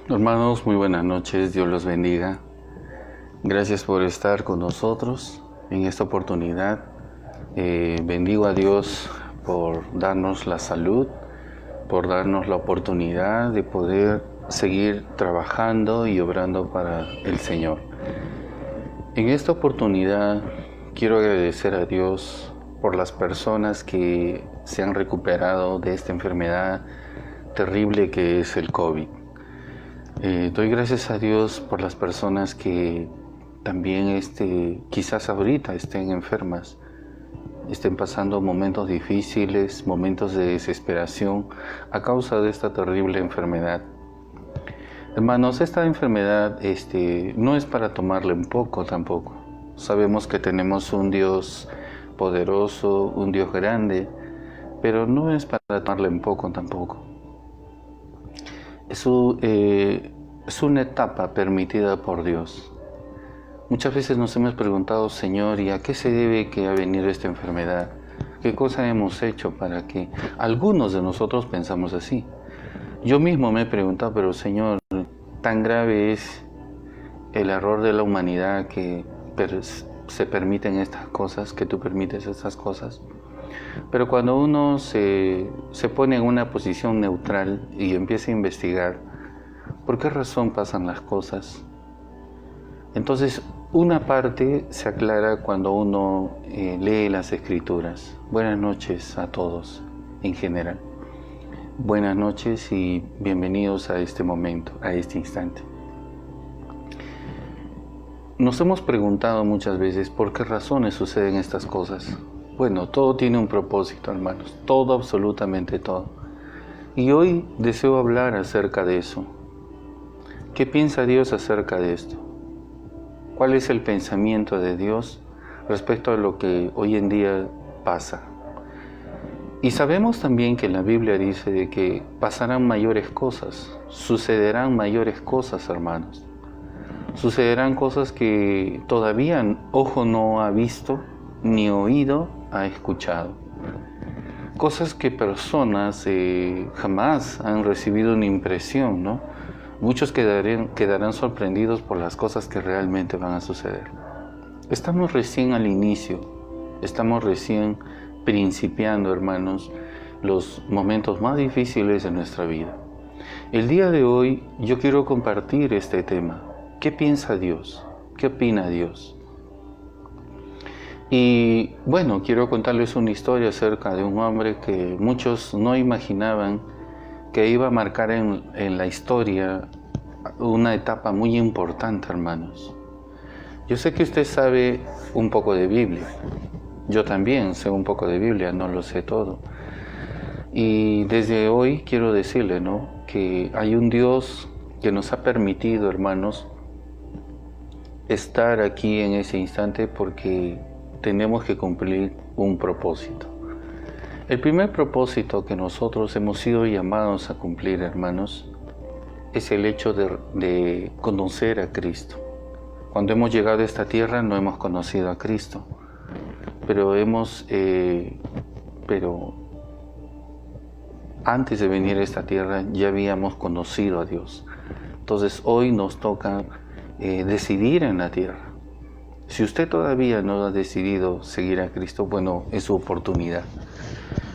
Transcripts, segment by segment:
Hermanos, muy buenas noches, Dios los bendiga. Gracias por estar con nosotros en esta oportunidad. Bendigo a Dios por darnos la salud, por darnos la oportunidad de poder seguir trabajando y obrando para el Señor. En esta oportunidad quiero agradecer a Dios por las personas que se han recuperado de esta enfermedad terrible que es el COVID. Doy gracias a Dios por las personas que también quizás ahorita estén enfermas, estén pasando momentos difíciles, momentos de desesperación a causa de esta terrible enfermedad. Hermanos, esta enfermedad no es para tomarle un poco tampoco. Sabemos que tenemos un Dios poderoso, un Dios grande, pero no es para tomarle un poco tampoco. Es una etapa permitida por Dios. Muchas veces nos hemos preguntado, Señor, ¿y a qué se debe que ha venido esta enfermedad? ¿Qué cosa hemos hecho para que algunos de nosotros pensamos así? Yo mismo me he preguntado, pero Señor, tan grave es el error de la humanidad que se permiten estas cosas, que tú permites estas cosas. Pero cuando uno se pone en una posición neutral y empieza a investigar por qué razón pasan las cosas, entonces una parte se aclara cuando uno lee las Escrituras. Buenas noches a todos en general. Buenas noches y bienvenidos a este momento, a este instante. Nos hemos preguntado muchas veces por qué razones suceden estas cosas. Bueno, todo tiene un propósito, hermanos, todo, absolutamente todo. Y hoy deseo hablar acerca de eso. ¿Qué piensa Dios acerca de esto? ¿Cuál es el pensamiento de Dios respecto a lo que hoy en día pasa? Y sabemos también que la Biblia dice de que pasarán mayores cosas, sucederán mayores cosas, hermanos. Sucederán cosas que todavía ojo no ha visto, ni oído ha escuchado. Cosas que personas jamás han recibido una impresión, ¿no? Muchos quedarán sorprendidos por las cosas que realmente van a suceder. Estamos recién al inicio, estamos recién principiando, hermanos, los momentos más difíciles de nuestra vida. El día de hoy yo quiero compartir este tema. ¿Qué piensa Dios? ¿Qué opina Dios? Y bueno, quiero contarles una historia acerca de un hombre que muchos no imaginaban que iba a marcar en la historia una etapa muy importante, hermanos. Yo sé que usted sabe un poco de Biblia. Yo también sé un poco de Biblia, no lo sé todo. Y desde hoy quiero decirle, ¿no?, que hay un Dios que nos ha permitido, hermanos, estar aquí en ese instante porque tenemos que cumplir un propósito. El primer propósito que nosotros hemos sido llamados a cumplir, hermanos, es el hecho de conocer a Cristo. Cuando hemos llegado a esta tierra no hemos conocido a Cristo, pero antes de venir a esta tierra ya habíamos conocido a Dios. Entonces hoy nos toca decidir en la tierra. Si usted todavía no ha decidido seguir a Cristo, bueno, es su oportunidad.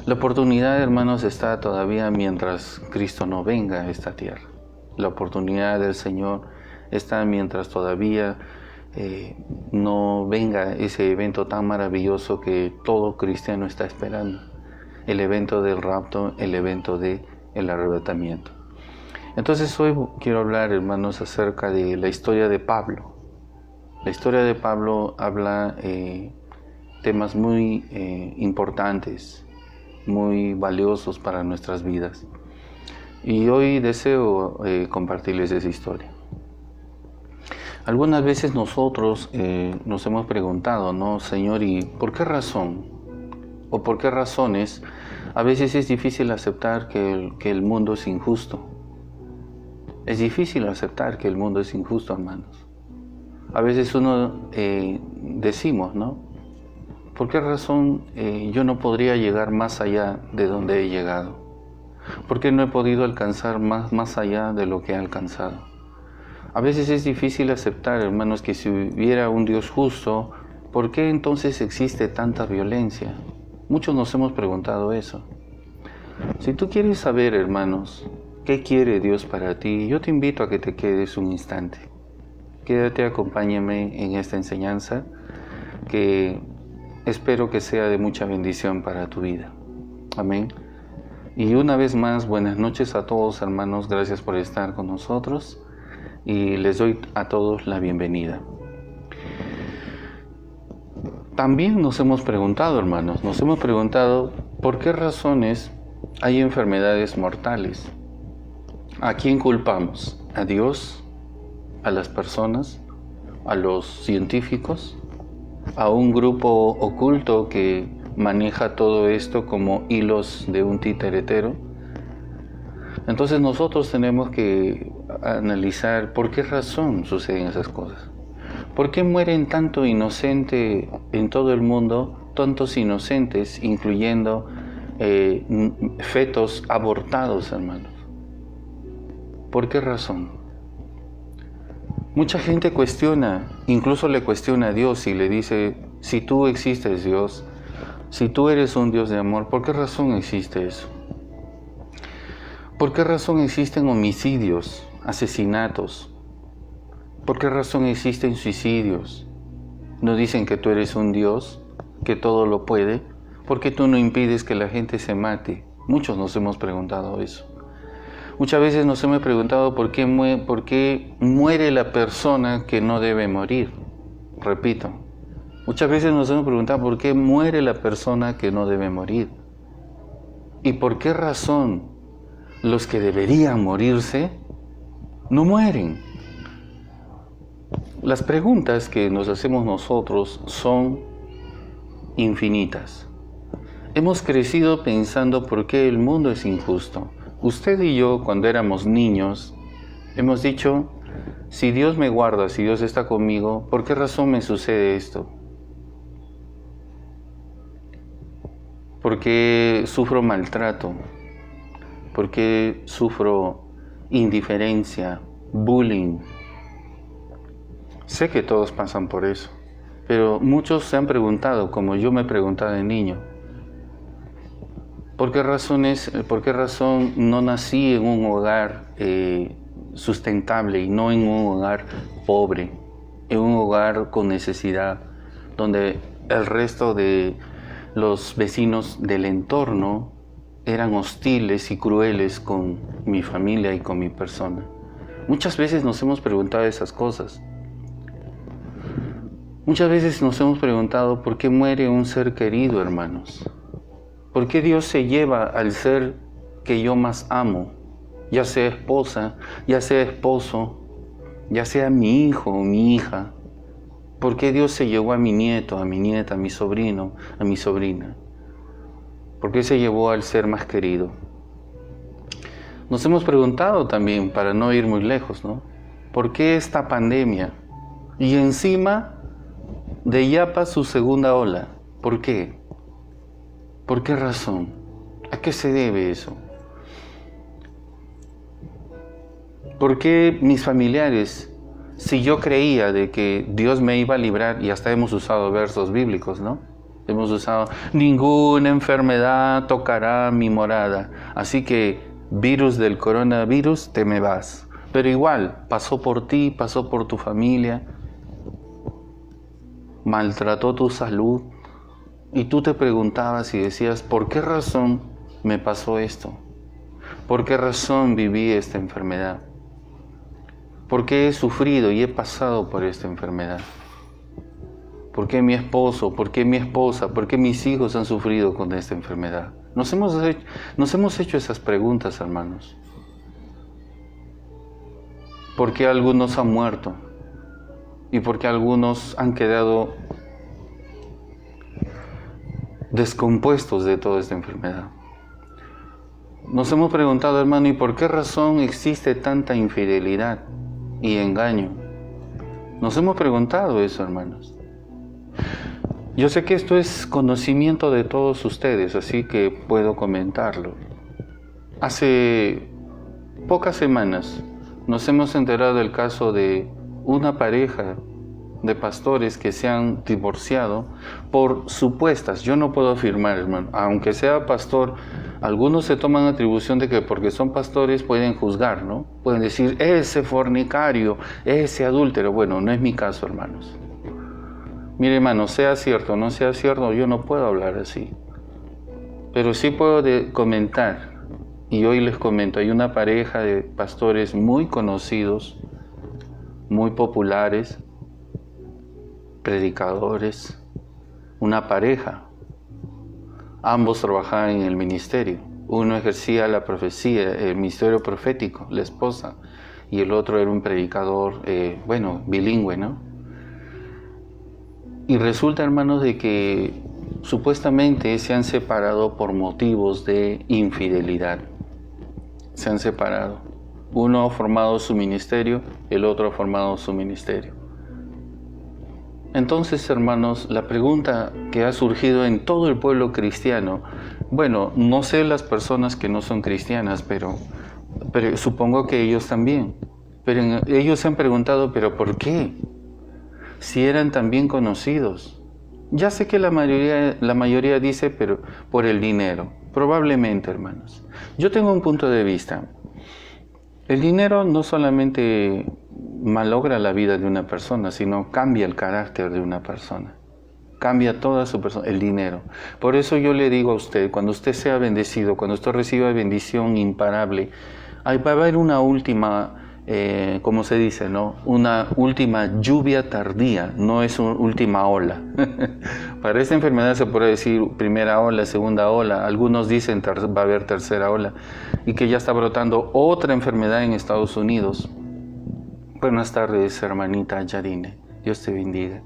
La oportunidad, hermanos, está todavía mientras Cristo no venga a esta tierra. La oportunidad del Señor está mientras todavía no venga ese evento tan maravilloso que todo cristiano está esperando. El evento del rapto, el evento del arrebatamiento. Entonces hoy quiero hablar, hermanos, acerca de la historia de Pablo. La historia de Pablo habla temas muy importantes, muy valiosos para nuestras vidas. Y hoy deseo compartirles esa historia. Algunas veces nosotros nos hemos preguntado, ¿no, Señor, y por qué razón o por qué razones a veces es difícil aceptar que el mundo es injusto? Es difícil aceptar que el mundo es injusto, hermanos. A veces decimos, ¿no? ¿Por qué razón yo no podría llegar más allá de donde he llegado? ¿Por qué no he podido alcanzar más allá de lo que he alcanzado? A veces es difícil aceptar, hermanos, que si hubiera un Dios justo, ¿por qué entonces existe tanta violencia? Muchos nos hemos preguntado eso. Si tú quieres saber, hermanos, qué quiere Dios para ti, yo te invito a que te quedes un instante. Quédate, acompáñame en esta enseñanza que espero que sea de mucha bendición para tu vida. Amén. Y una vez más, buenas noches a todos, hermanos. Gracias por estar con nosotros y les doy a todos la bienvenida. También nos hemos preguntado, hermanos, por qué razones hay enfermedades mortales. ¿A quién culpamos? ¿A Dios? ¿A las personas? ¿A los científicos? ¿A un grupo oculto que maneja todo esto como hilos de un titeretero? Entonces nosotros tenemos que analizar por qué razón suceden esas cosas. ¿Por qué mueren tanto inocente en todo el mundo, tantos inocentes, incluyendo fetos abortados, hermanos? ¿Por qué razón? Mucha gente cuestiona, incluso le cuestiona a Dios y le dice, si tú existes, Dios, si tú eres un Dios de amor, ¿por qué razón existe eso? ¿Por qué razón existen homicidios, asesinatos? ¿Por qué razón existen suicidios? ¿No dicen que tú eres un Dios, que todo lo puede? ¿Por qué tú no impides que la gente se mate? Muchos nos hemos preguntado eso. Muchas veces nos hemos preguntado por qué muere la persona que no debe morir. Repito, muchas veces nos hemos preguntado por qué muere la persona que no debe morir. ¿Y por qué razón los que deberían morirse no mueren? Las preguntas que nos hacemos nosotros son infinitas. Hemos crecido pensando por qué el mundo es injusto. Usted y yo, cuando éramos niños, hemos dicho, si Dios me guarda, si Dios está conmigo, ¿por qué razón me sucede esto? ¿Por qué sufro maltrato? ¿Por qué sufro indiferencia, bullying? Sé que todos pasan por eso, pero muchos se han preguntado, como yo me preguntaba de niño, ¿por qué razón no nací en un hogar sustentable y no en un hogar pobre, en un hogar con necesidad, donde el resto de los vecinos del entorno eran hostiles y crueles con mi familia y con mi persona? Muchas veces nos hemos preguntado esas cosas. Muchas veces nos hemos preguntado por qué muere un ser querido, hermanos. ¿Por qué Dios se lleva al ser que yo más amo? Ya sea esposa, ya sea esposo, ya sea mi hijo o mi hija. ¿Por qué Dios se llevó a mi nieto, a mi nieta, a mi sobrino, a mi sobrina? ¿Por qué se llevó al ser más querido? Nos hemos preguntado también, para no ir muy lejos, ¿no? ¿Por qué esta pandemia? Y encima de Yapa su segunda ola. ¿Por qué? ¿Por qué razón? ¿A qué se debe eso? ¿Por qué mis familiares, si yo creía de que Dios me iba a librar, y hasta hemos usado versos bíblicos, ¿no? Hemos usado, ninguna enfermedad tocará mi morada, así que virus del coronavirus, te me vas. Pero igual, pasó por ti, pasó por tu familia, maltrató tu salud, y tú te preguntabas y decías, ¿por qué razón me pasó esto? ¿Por qué razón viví esta enfermedad? ¿Por qué he sufrido y he pasado por esta enfermedad? ¿Por qué mi esposo, por qué mi esposa, por qué mis hijos han sufrido con esta enfermedad? Nos hemos hecho esas preguntas, hermanos. ¿Por qué algunos han muerto? ¿Y por qué algunos han quedado descompuestos de toda esta enfermedad? Nos hemos preguntado, hermano, ¿y por qué razón existe tanta infidelidad y engaño? Nos hemos preguntado eso, hermanos. Yo sé que esto es conocimiento de todos ustedes, así que puedo comentarlo. Hace pocas semanas nos hemos enterado del caso de una pareja de pastores que se han divorciado por supuestas, yo no puedo afirmar, hermano, aunque sea pastor, algunos se toman atribución de que porque son pastores pueden juzgar, ¿no? Pueden decir, ese fornicario, ese adúltero. Bueno, no es mi caso, hermanos. Mire, hermano, sea cierto o no sea cierto, yo no puedo hablar así. Pero sí puedo comentar, y hoy les comento, hay una pareja de pastores muy conocidos, muy populares, predicadores, una pareja. Ambos trabajaban en el ministerio. Uno ejercía la profecía, el ministerio profético, la esposa, y el otro era un predicador, bilingüe, ¿no? Y resulta, hermanos, de que supuestamente se han separado por motivos de infidelidad. Se han separado. Uno ha formado su ministerio, el otro ha formado su ministerio. Entonces, hermanos, la pregunta que ha surgido en todo el pueblo cristiano, bueno, no sé las personas que no son cristianas, pero supongo que ellos también. Pero ellos se han preguntado, ¿pero por qué? Si eran tan bien conocidos. Ya sé que la mayoría dice, pero por el dinero. Probablemente, hermanos. Yo tengo un punto de vista. El dinero no solamente malogra la vida de una persona, sino cambia el carácter de una persona. Cambia toda su persona, el dinero. Por eso yo le digo a usted, cuando usted sea bendecido, cuando usted reciba bendición imparable, va a haber una última, ¿cómo se dice, no? Una última lluvia tardía, no es una última ola. Para esta enfermedad se puede decir primera ola, segunda ola, algunos dicen va a haber tercera ola, y que ya está brotando otra enfermedad en Estados Unidos. Buenas tardes, hermanita Yarine, Dios te bendiga.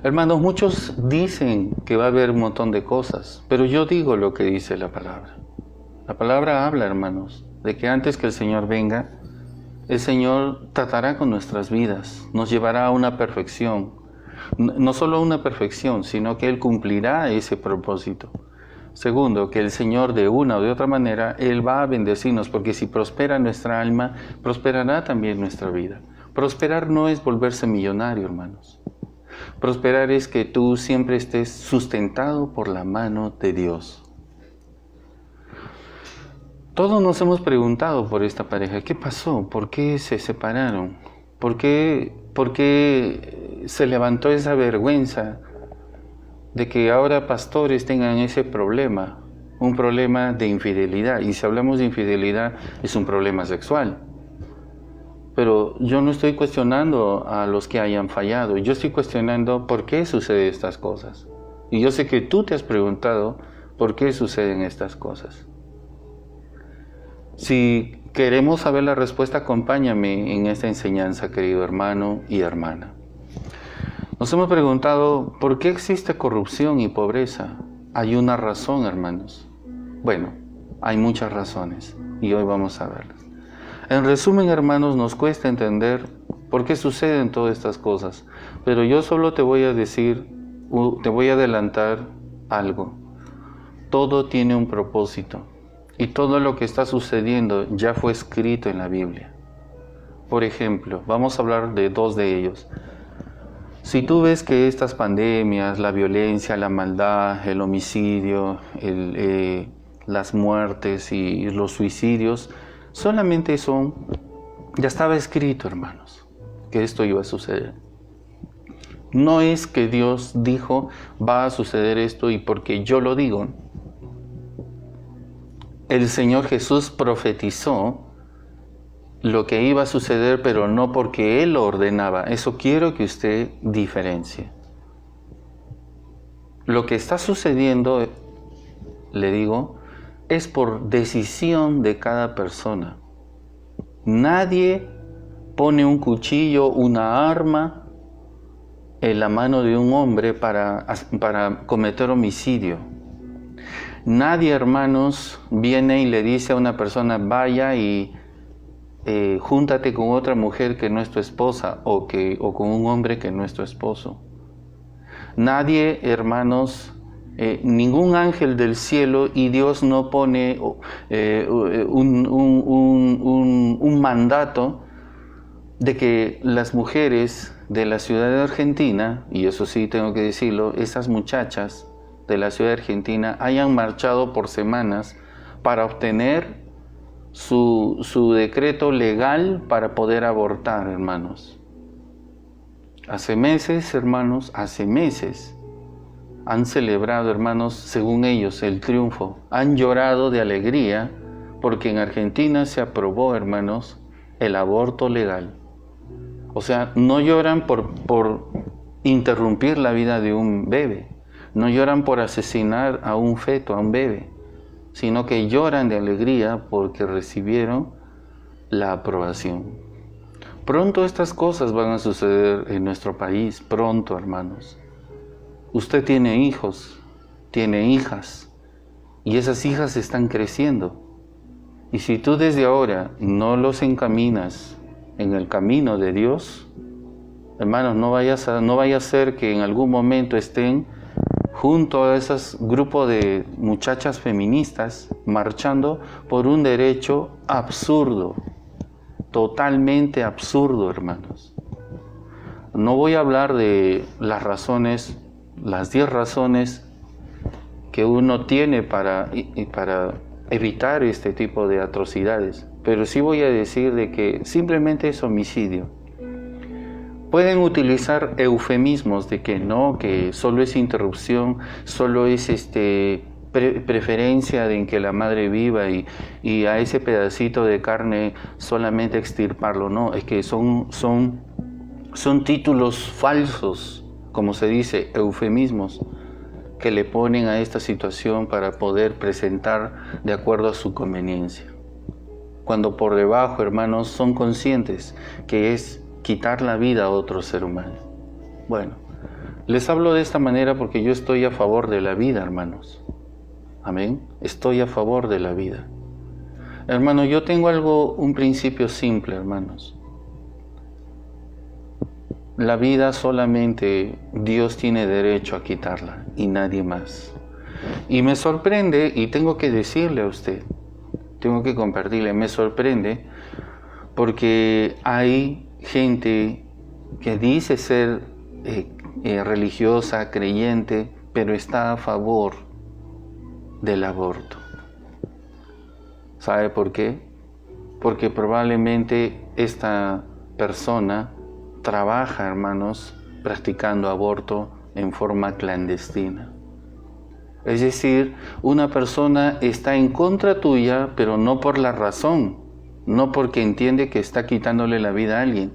Hermanos, muchos dicen que va a haber un montón de cosas, pero yo digo lo que dice la palabra. La palabra habla, hermanos, de que antes que el Señor venga, el Señor tratará con nuestras vidas, nos llevará a una perfección. No solo a una perfección, sino que Él cumplirá ese propósito. Segundo, que el Señor de una o de otra manera, Él va a bendecirnos, porque si prospera nuestra alma, prosperará también nuestra vida. Prosperar no es volverse millonario, hermanos. Prosperar es que tú siempre estés sustentado por la mano de Dios. Todos nos hemos preguntado por esta pareja, ¿qué pasó? ¿Por qué se separaron? ¿Por qué se levantó esa vergüenza de que ahora pastores tengan ese problema? Un problema de infidelidad. Y si hablamos de infidelidad, es un problema sexual. Pero yo no estoy cuestionando a los que hayan fallado. Yo estoy cuestionando por qué suceden estas cosas. Y yo sé que tú te has preguntado por qué suceden estas cosas. Si queremos saber la respuesta, acompáñame en esta enseñanza, querido hermano y hermana. Nos hemos preguntado, ¿por qué existe corrupción y pobreza? Hay una razón, hermanos. Bueno, hay muchas razones y hoy vamos a verlas. En resumen, hermanos, nos cuesta entender por qué suceden todas estas cosas, pero yo solo te voy a decir, te voy a adelantar algo. Todo tiene un propósito y todo lo que está sucediendo ya fue escrito en la Biblia. Por ejemplo, vamos a hablar de dos de ellos. Si tú ves que estas pandemias, la violencia, la maldad, el homicidio, las muertes y los suicidios, solamente ya estaba escrito, hermanos, que esto iba a suceder. No es que Dios dijo, va a suceder esto y porque yo lo digo. El Señor Jesús profetizó lo que iba a suceder, pero no porque Él lo ordenaba. Eso quiero que usted diferencie. Lo que está sucediendo, le digo, es por decisión de cada persona. Nadie pone un cuchillo, una arma en la mano de un hombre para cometer homicidio. Nadie, hermanos, viene y le dice a una persona, vaya y júntate con otra mujer que no es tu esposa o con un hombre que no es tu esposo. Nadie, hermanos, ningún ángel del cielo, y Dios no pone un mandato de que las mujeres de la ciudad de Argentina, y eso sí tengo que decirlo, esas muchachas de la ciudad de Argentina hayan marchado por semanas para obtener su decreto legal para poder abortar, hermanos. Hace meses, hermanos, hace meses han celebrado, hermanos, según ellos, el triunfo. Han llorado de alegría porque en Argentina se aprobó, hermanos, el aborto legal. O sea, no lloran por interrumpir la vida de un bebé, no lloran por asesinar a un feto, a un bebé, sino que lloran de alegría porque recibieron la aprobación. Pronto estas cosas van a suceder en nuestro país, pronto, hermanos. Usted tiene hijos, tiene hijas, y esas hijas están creciendo. Y si tú desde ahora no los encaminas en el camino de Dios, hermanos, no vaya a ser que en algún momento estén junto a esos grupos de muchachas feministas marchando por un derecho absurdo, totalmente absurdo, hermanos. No voy a hablar de las razones, las 10 razones que uno tiene para evitar este tipo de atrocidades, pero sí voy a decir de que simplemente es homicidio. Pueden utilizar eufemismos de que no, que solo es interrupción, solo es preferencia de en que la madre viva y a ese pedacito de carne solamente extirparlo. No, es que son títulos falsos, como se dice, eufemismos, que le ponen a esta situación para poder presentar de acuerdo a su conveniencia. Cuando por debajo, hermanos, son conscientes que es quitar la vida a otro ser humano. Bueno, les hablo de esta manera porque yo estoy a favor de la vida, hermanos. Amén. Estoy a favor de la vida. Hermano, yo tengo un principio simple, hermanos. La vida solamente Dios tiene derecho a quitarla y nadie más. Y me sorprende, y tengo que decirle a usted, tengo que compartirle, me sorprende porque hay gente que dice ser religiosa, creyente, pero está a favor del aborto. ¿Sabe por qué? Porque probablemente esta persona trabaja, hermanos, practicando aborto en forma clandestina. Es decir, una persona está en contra tuya, pero no por la razón, no porque entiende que está quitándole la vida a alguien,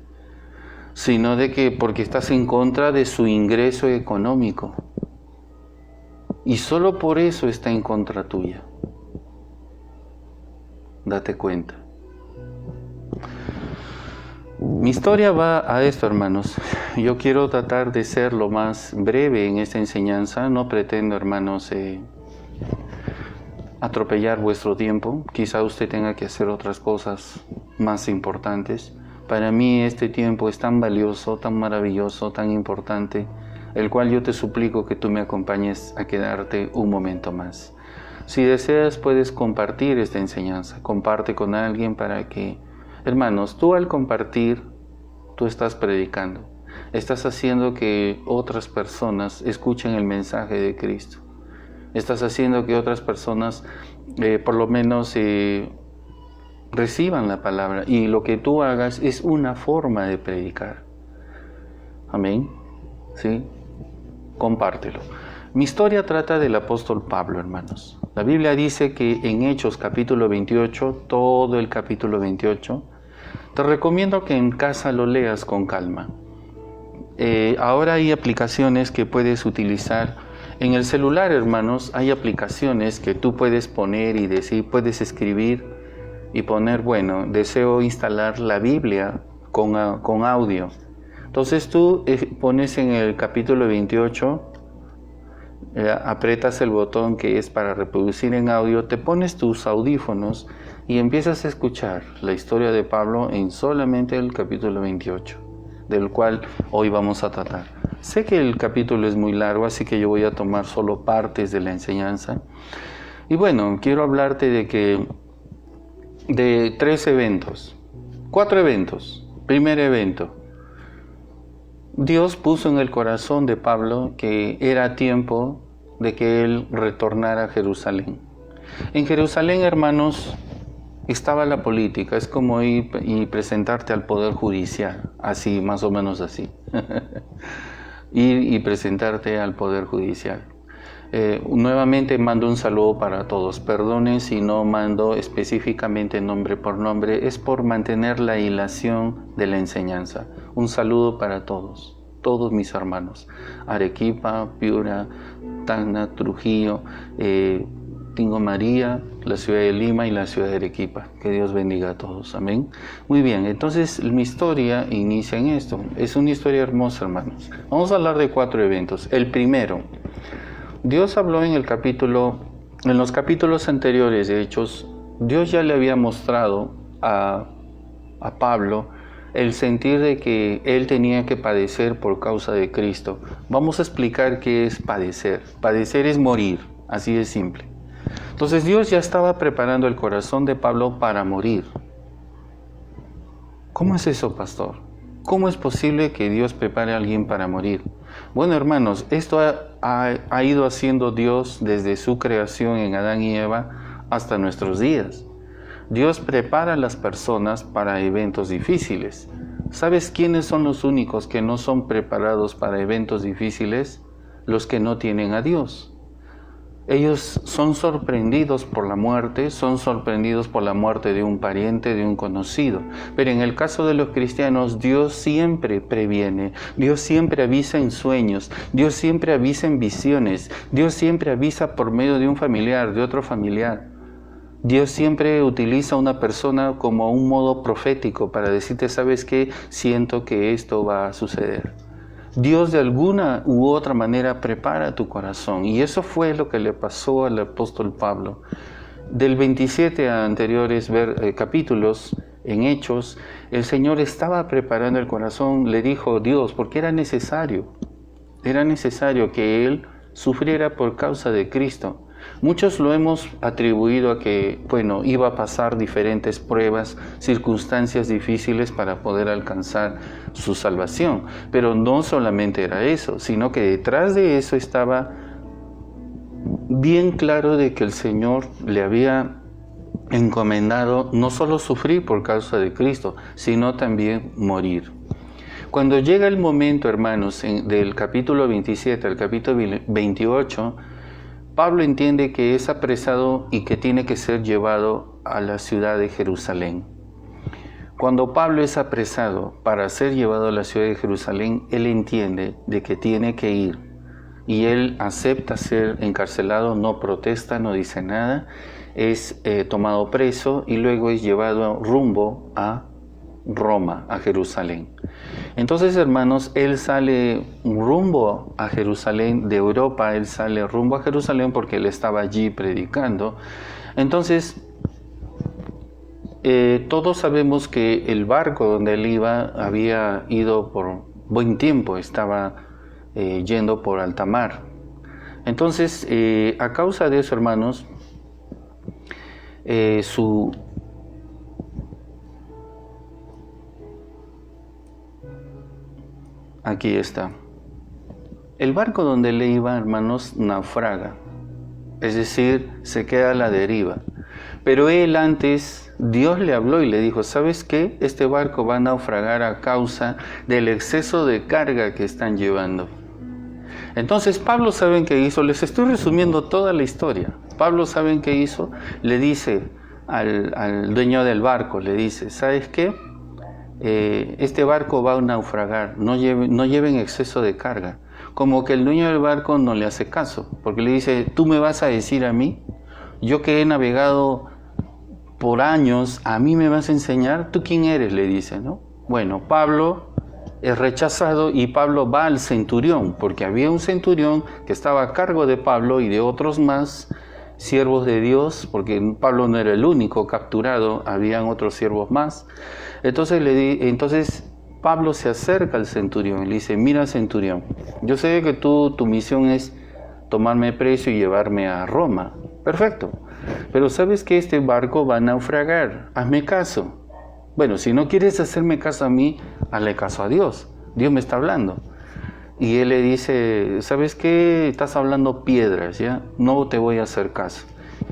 sino de que porque estás en contra de su ingreso económico. Y solo por eso está en contra tuya. Date cuenta. Mi historia va a esto, hermanos. Yo quiero tratar de ser lo más breve en esta enseñanza. No pretendo, hermanos, atropellar vuestro tiempo. Quizá usted tenga que hacer otras cosas más importantes. Para mí este tiempo es tan valioso, tan maravilloso, tan importante, el cual yo te suplico que tú me acompañes a quedarte un momento más. Si deseas, puedes compartir esta enseñanza. Comparte con alguien para que, hermanos, tú al compartir, tú estás predicando. Estás haciendo que otras personas escuchen el mensaje de Cristo. Estás haciendo que otras personas, por lo menos, reciban la palabra. Y lo que tú hagas es una forma de predicar. Amén. ¿Sí? Compártelo. Mi historia trata del apóstol Pablo, hermanos. La Biblia dice que en Hechos capítulo 28, todo el capítulo 28, te recomiendo que en casa lo leas con calma. Ahora hay aplicaciones que puedes utilizar. En el celular, hermanos, hay aplicaciones que tú puedes poner y decir, puedes escribir y poner, bueno, deseo instalar la Biblia con audio. Entonces tú pones en el capítulo 28, aprietas el botón que es para reproducir en audio, te pones tus audífonos y empiezas a escuchar la historia de Pablo en solamente el capítulo 28, del cual hoy vamos a tratar. Sé que el capítulo es muy largo, así que yo voy a tomar solo partes de la enseñanza. Y bueno, quiero hablarte de 3 eventos, 4 eventos. Primer evento, Dios puso en el corazón de Pablo que era tiempo de que él retornara a Jerusalén. En Jerusalén, hermanos, estaba la política, es como ir y presentarte al Poder Judicial, así, más o menos así. Ir y presentarte al Poder Judicial. Nuevamente mando un saludo para todos. Perdonen si no mando específicamente nombre por nombre, es por mantener la hilación de la enseñanza. Un saludo para todos, todos mis hermanos. Arequipa, Piura, Tacna, Trujillo, Tingo María, la ciudad de Lima y la ciudad de Arequipa. Que Dios bendiga a todos. Amén. Muy bien, entonces mi historia inicia en esto. Es una historia hermosa, hermanos. Vamos a hablar de 4 eventos. El primero, Dios habló en los capítulos anteriores de Hechos. Dios ya le había mostrado a Pablo el sentir de que él tenía que padecer por causa de Cristo. Vamos a explicar qué es padecer. Padecer es morir, así de simple. Entonces Dios ya estaba preparando el corazón de Pablo para morir. ¿Cómo es eso, pastor? ¿Cómo es posible que Dios prepare a alguien para morir? Bueno, hermanos, esto ha ido haciendo Dios desde su creación en Adán y Eva hasta nuestros días. Dios prepara a las personas para eventos difíciles. ¿Sabes quiénes son los únicos que no son preparados para eventos difíciles? Los que no tienen a Dios. Ellos son sorprendidos por la muerte, son sorprendidos por la muerte de un pariente, de un conocido. Pero en el caso de los cristianos, Dios siempre previene, Dios siempre avisa en sueños, Dios siempre avisa en visiones, Dios siempre avisa por medio de un familiar, de otro familiar. Dios siempre utiliza a una persona como un modo profético para decirte, ¿sabes qué? Siento que esto va a suceder. Dios de alguna u otra manera prepara tu corazón, y eso fue lo que le pasó al apóstol Pablo. Del 27 a anteriores capítulos en Hechos, el Señor estaba preparando el corazón, le dijo Dios, porque era necesario que él sufriera por causa de Cristo. Muchos lo hemos atribuido a que, iba a pasar diferentes pruebas, circunstancias difíciles para poder alcanzar su salvación. Pero no solamente era eso, sino que detrás de eso estaba bien claro de que el Señor le había encomendado no solo sufrir por causa de Cristo, sino también morir. Cuando llega el momento, hermanos, del capítulo 27 al capítulo 28, Pablo entiende que es apresado y que tiene que ser llevado a la ciudad de Jerusalén. Cuando Pablo es apresado para ser llevado a la ciudad de Jerusalén, él entiende de que tiene que ir y él acepta ser encarcelado, no protesta, no dice nada, es tomado preso y luego es llevado rumbo a Roma, a Jerusalén. Entonces, hermanos, él sale rumbo a Jerusalén, de Europa, él sale rumbo a Jerusalén porque él estaba allí predicando. Entonces, todos sabemos que el barco donde él iba había ido por buen tiempo, estaba yendo por alta mar. Entonces, a causa de eso, hermanos, aquí está. El barco donde él iba, hermanos, naufraga. Es decir, se queda a la deriva. Pero él antes, Dios le habló y le dijo, ¿sabes qué? Este barco va a naufragar a causa del exceso de carga que están llevando. Entonces, Pablo, ¿saben qué hizo? Les estoy resumiendo toda la historia. Pablo, ¿saben qué hizo? Le dice al dueño del barco, le dice, ¿sabes qué? Este barco va a naufragar, no lleven exceso de carga. Como que el dueño del barco no le hace caso, porque le dice, ¿tú me vas a decir a mí? Yo que he navegado por años, ¿a mí me vas a enseñar? ¿Tú quién eres? Le dice, ¿no? Bueno, Pablo es rechazado y Pablo va al centurión, porque había un centurión que estaba a cargo de Pablo y de otros más siervos de Dios, porque Pablo no era el único capturado, habían otros siervos más. Entonces Pablo se acerca al centurión y le dice, mira centurión, yo sé que tu misión es tomarme preso y llevarme a Roma. Perfecto. Pero sabes que este barco va a naufragar. Hazme caso. Bueno, si no quieres hacerme caso a mí, hazle caso a Dios. Dios me está hablando. Y él le dice, ¿sabes qué? Estás hablando piedras, ¿ya? No te voy a hacer caso.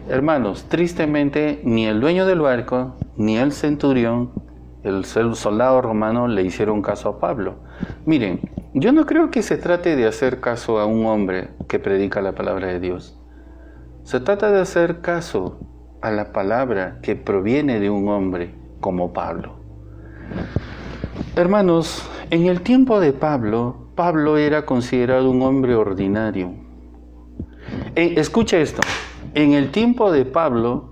Hermanos, tristemente, ni el dueño del barco, ni el centurión, el soldado romano, le hicieron caso a Pablo. Miren, yo no creo que se trate de hacer caso a un hombre que predica la palabra de Dios. Se trata de hacer caso a la palabra que proviene de un hombre como Pablo. Hermanos, en el tiempo de Pablo, Pablo era considerado un hombre ordinario. Escucha esto, en el tiempo de Pablo,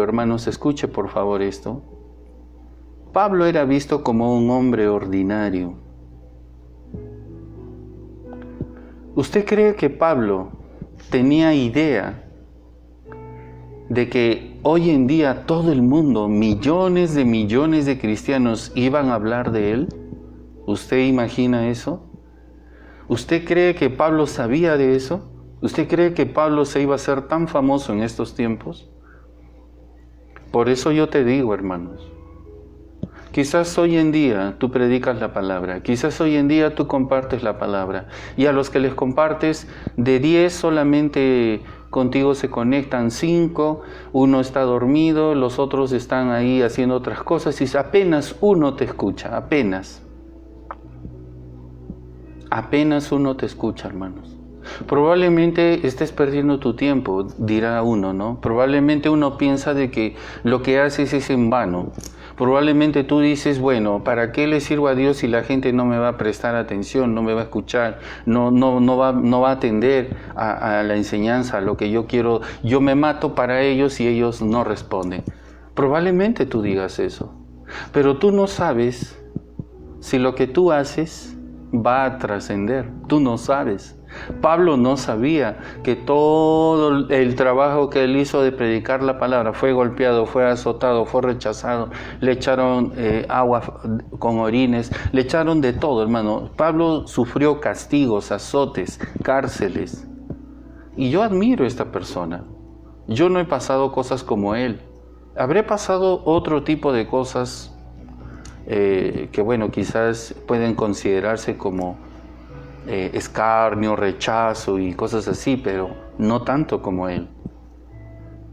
hermanos, escuche por favor esto. Pablo era visto como un hombre ordinario. ¿Usted cree que Pablo tenía idea de que hoy en día todo el mundo, millones de cristianos iban a hablar de él? ¿Usted imagina eso? ¿Usted cree que Pablo sabía de eso? ¿Usted cree que Pablo se iba a hacer tan famoso en estos tiempos? Por eso yo te digo, hermanos, quizás hoy en día tú predicas la palabra, quizás hoy en día tú compartes la palabra, y a los que les compartes, de 10 solamente contigo se conectan 5, uno está dormido, los otros están ahí haciendo otras cosas, y apenas uno te escucha, apenas uno te escucha, hermanos. Probablemente estés perdiendo tu tiempo, dirá uno, ¿no? Probablemente uno piensa de que lo que haces es en vano. Probablemente tú dices, bueno, ¿para qué le sirvo a Dios si la gente no me va a prestar atención, no me va a escuchar, no va a atender a la enseñanza, a lo que yo quiero? Yo me mato para ellos y ellos no responden. Probablemente tú digas eso, pero tú no sabes si lo que tú haces va a trascender. Tú no sabes. Pablo no sabía que todo el trabajo que él hizo de predicar la palabra, fue golpeado, fue azotado, fue rechazado, le echaron agua con orines, le echaron de todo, hermano. Pablo sufrió castigos, azotes, cárceles. Y yo admiro a esta persona. Yo no he pasado cosas como él. Habré pasado otro tipo de cosas que bueno, quizás pueden considerarse como escarnio, rechazo y cosas así, pero no tanto como él.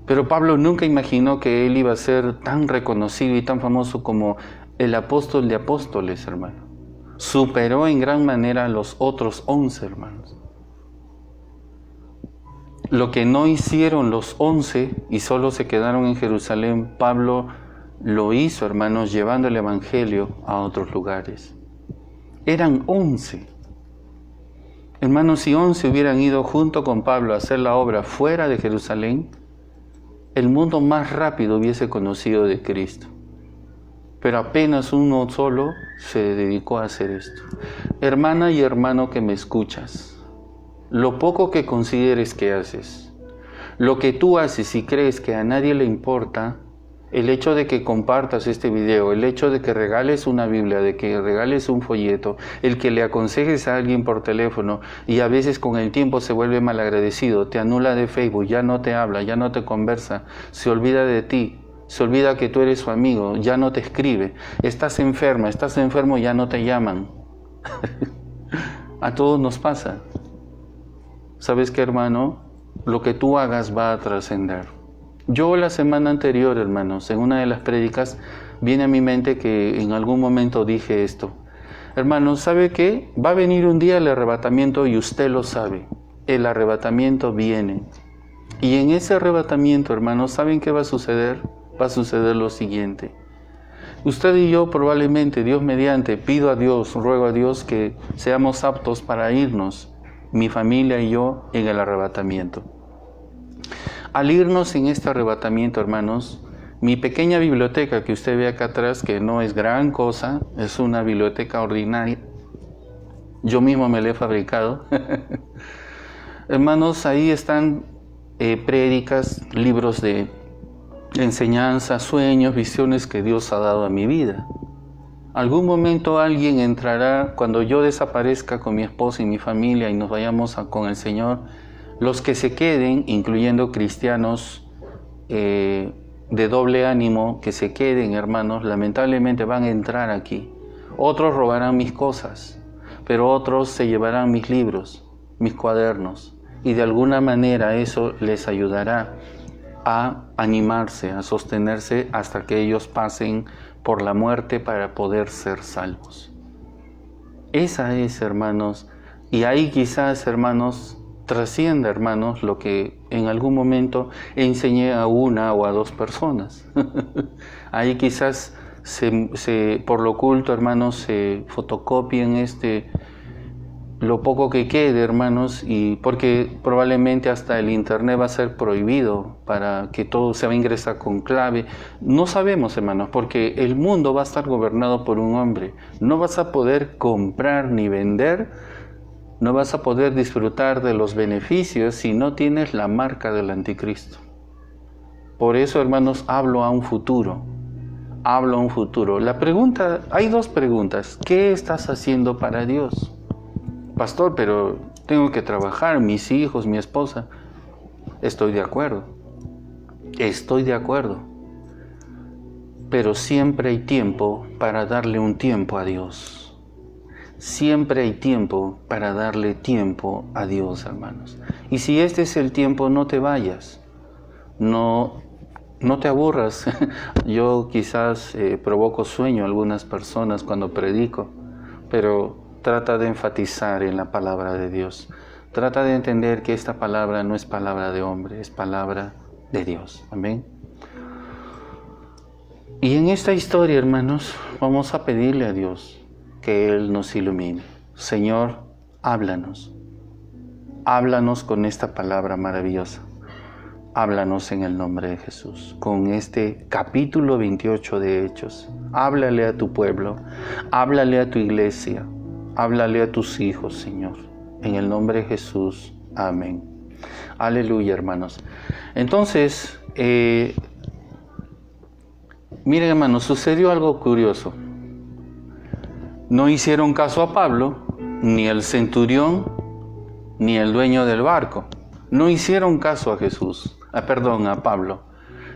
Pero Pablo nunca imaginó que él iba a ser tan reconocido y tan famoso como el apóstol de apóstoles, hermano. Superó en gran manera a los otros 11 hermanos. Lo que no hicieron los 11 y solo se quedaron en Jerusalén, Pablo lo hizo, hermanos, llevando el evangelio a otros lugares. Eran 11. Hermanos, si 11 hubieran ido junto con Pablo a hacer la obra fuera de Jerusalén, el mundo más rápido hubiese conocido de Cristo. Pero apenas uno solo se dedicó a hacer esto. Hermana y hermano que me escuchas, lo poco que consideres que haces, lo que tú haces y crees que a nadie le importa, el hecho de que compartas este video, el hecho de que regales una Biblia, de que regales un folleto, el que le aconsejes a alguien por teléfono y a veces con el tiempo se vuelve malagradecido, te anula de Facebook, ya no te habla, ya no te conversa, se olvida de ti, se olvida que tú eres su amigo, ya no te escribe, estás enfermo, ya no te llaman. A todos nos pasa. ¿Sabes qué, hermano? Lo que tú hagas va a trascender. Yo la semana anterior, hermanos, en una de las prédicas, viene a mi mente que en algún momento dije esto. Hermanos, ¿sabe qué? Va a venir un día el arrebatamiento y usted lo sabe. El arrebatamiento viene. Y en ese arrebatamiento, hermanos, ¿saben qué va a suceder? Va a suceder lo siguiente. Usted y yo probablemente, Dios mediante, pido a Dios, ruego a Dios que seamos aptos para irnos, mi familia y yo, en el arrebatamiento. Al irnos en este arrebatamiento, hermanos, mi pequeña biblioteca que usted ve acá atrás, que no es gran cosa, es una biblioteca ordinaria, yo mismo me la he fabricado. Hermanos, ahí están prédicas, libros de enseñanzas, sueños, visiones que Dios ha dado a mi vida. Algún momento alguien entrará, cuando yo desaparezca con mi esposa y mi familia y nos vayamos con el Señor, los que se queden, incluyendo cristianos de doble ánimo, que se queden, hermanos, lamentablemente van a entrar aquí. Otros robarán mis cosas, pero otros se llevarán mis libros, mis cuadernos, y de alguna manera eso les ayudará a animarse, a sostenerse hasta que ellos pasen por la muerte para poder ser salvos. Esa es, hermanos, y ahí quizás, hermanos, trascienda, hermanos, lo que en algún momento enseñé a una o a dos personas. Ahí quizás por lo oculto, hermanos, se fotocopien lo poco que quede, hermanos, y porque probablemente hasta el internet va a ser prohibido para que todo se va a ingresar con clave. No sabemos, hermanos, porque el mundo va a estar gobernado por un hombre. No vas a poder comprar ni vender, no vas a poder disfrutar de los beneficios si no tienes la marca del anticristo. Por eso, hermanos, hablo a un futuro. Hablo a un futuro. Hay dos preguntas. ¿Qué estás haciendo para Dios? Pastor, pero tengo que trabajar, mis hijos, mi esposa. Estoy de acuerdo. Pero siempre hay tiempo para darle un tiempo a Dios. Siempre hay tiempo para darle tiempo a Dios, hermanos. Y si este es el tiempo, no te vayas. No te aburras. Yo quizás provoco sueño a algunas personas cuando predico, pero trata de enfatizar en la palabra de Dios. Trata de entender que esta palabra no es palabra de hombre, es palabra de Dios. Amén. Y en esta historia, hermanos, vamos a pedirle a Dios que Él nos ilumine. Señor, háblanos. Háblanos con esta palabra maravillosa. Háblanos en el nombre de Jesús. Con este capítulo 28 de Hechos. Háblale a tu pueblo. Háblale a tu iglesia. Háblale a tus hijos, Señor. En el nombre de Jesús. Amén. Aleluya, hermanos. Entonces, miren, hermanos, sucedió algo curioso. No hicieron caso a Pablo, ni el centurión, ni el dueño del barco. No hicieron caso a a Pablo.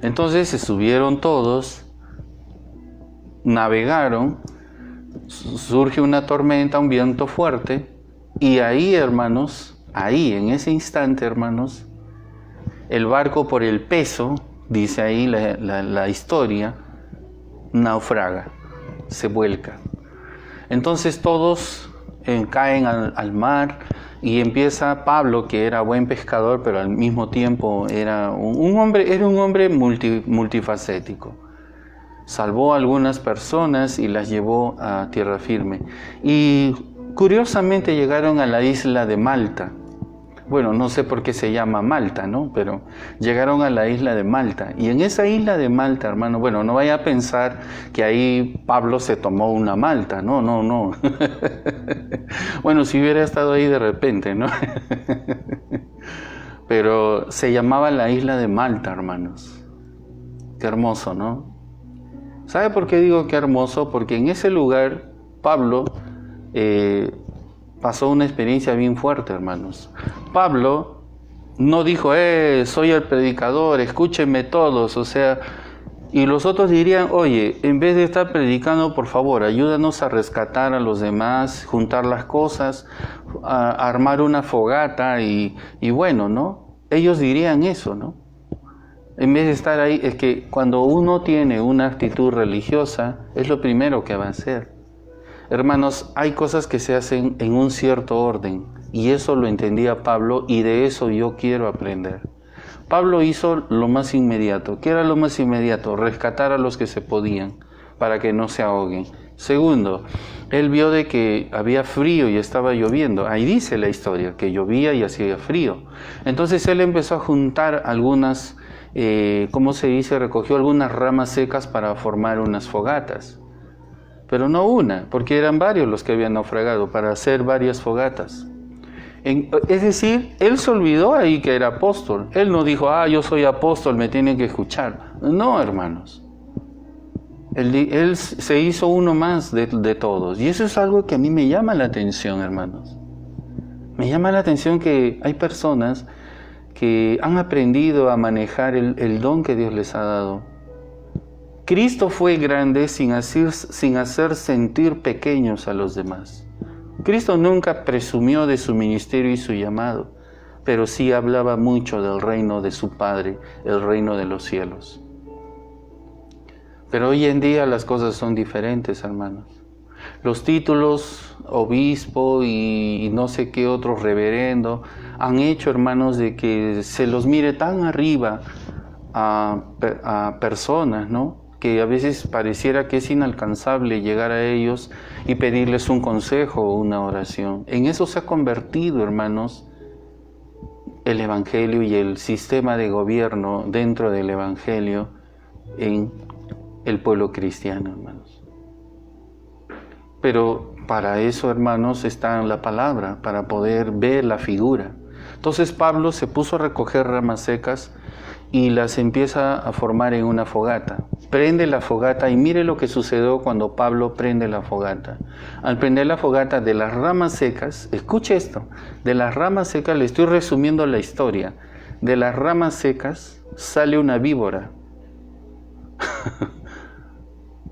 Entonces se subieron todos, navegaron, surge una tormenta, un viento fuerte, y ahí, hermanos, en ese instante, hermanos, el barco por el peso, dice ahí la historia, naufraga, se vuelca. Entonces todos caen al mar y empieza Pablo, que era buen pescador, pero al mismo tiempo era un hombre multifacético. Salvó a algunas personas y las llevó a tierra firme. Y curiosamente llegaron a la isla de Malta. Bueno, no sé por qué se llama Malta, ¿no? Pero llegaron a la isla de Malta. Y en esa isla de Malta, hermano, bueno, no vaya a pensar que ahí Pablo se tomó una malta. No. Bueno, si hubiera estado ahí de repente, ¿no? Pero se llamaba la isla de Malta, hermanos. Qué hermoso, ¿no? ¿Sabe por qué digo qué hermoso? Porque en ese lugar Pablo pasó una experiencia bien fuerte, hermanos. Pablo no dijo, soy el predicador, escúchenme todos, y los otros dirían, oye, en vez de estar predicando, por favor, ayúdanos a rescatar a los demás, juntar las cosas, a armar una fogata y bueno, ¿no? Ellos dirían eso, ¿no? En vez de estar ahí, es que cuando uno tiene una actitud religiosa, es lo primero que va a hacer. Hermanos, hay cosas que se hacen en un cierto orden, y eso lo entendía Pablo, y de eso yo quiero aprender. Pablo hizo lo más inmediato. ¿Qué era lo más inmediato? Rescatar a los que se podían, para que no se ahoguen. Segundo, él vio de que había frío y estaba lloviendo. Ahí dice la historia, que llovía y hacía frío. Entonces él empezó a juntar algunas, recogió algunas ramas secas para formar unas fogatas. Pero no una, porque eran varios los que habían naufragado, para hacer varias fogatas. Es decir, él se olvidó ahí que era apóstol. Él no dijo, yo soy apóstol, me tienen que escuchar. No, hermanos. Él se hizo uno más de todos. Y eso es algo que a mí me llama la atención, hermanos. Me llama la atención que hay personas que han aprendido a manejar el don que Dios les ha dado. Cristo fue grande sin hacer sentir pequeños a los demás. Cristo nunca presumió de su ministerio y su llamado, pero sí hablaba mucho del reino de su Padre, el reino de los cielos. Pero hoy en día las cosas son diferentes, hermanos. Los títulos, obispo y no sé qué otros reverendo, han hecho, hermanos, de que se los mire tan arriba a personas, ¿no? Que a veces pareciera que es inalcanzable llegar a ellos y pedirles un consejo o una oración. En eso se ha convertido, hermanos, el Evangelio y el sistema de gobierno dentro del Evangelio en el pueblo cristiano, hermanos. Pero para eso, hermanos, está la palabra, para poder ver la figura. Entonces Pablo se puso a recoger ramas secas y las empieza a formar en una fogata. Prende la fogata y mire lo que sucedió cuando Pablo prende la fogata. Al prender la fogata de las ramas secas, escuche esto, de las ramas secas, le estoy resumiendo la historia, de las ramas secas sale una víbora.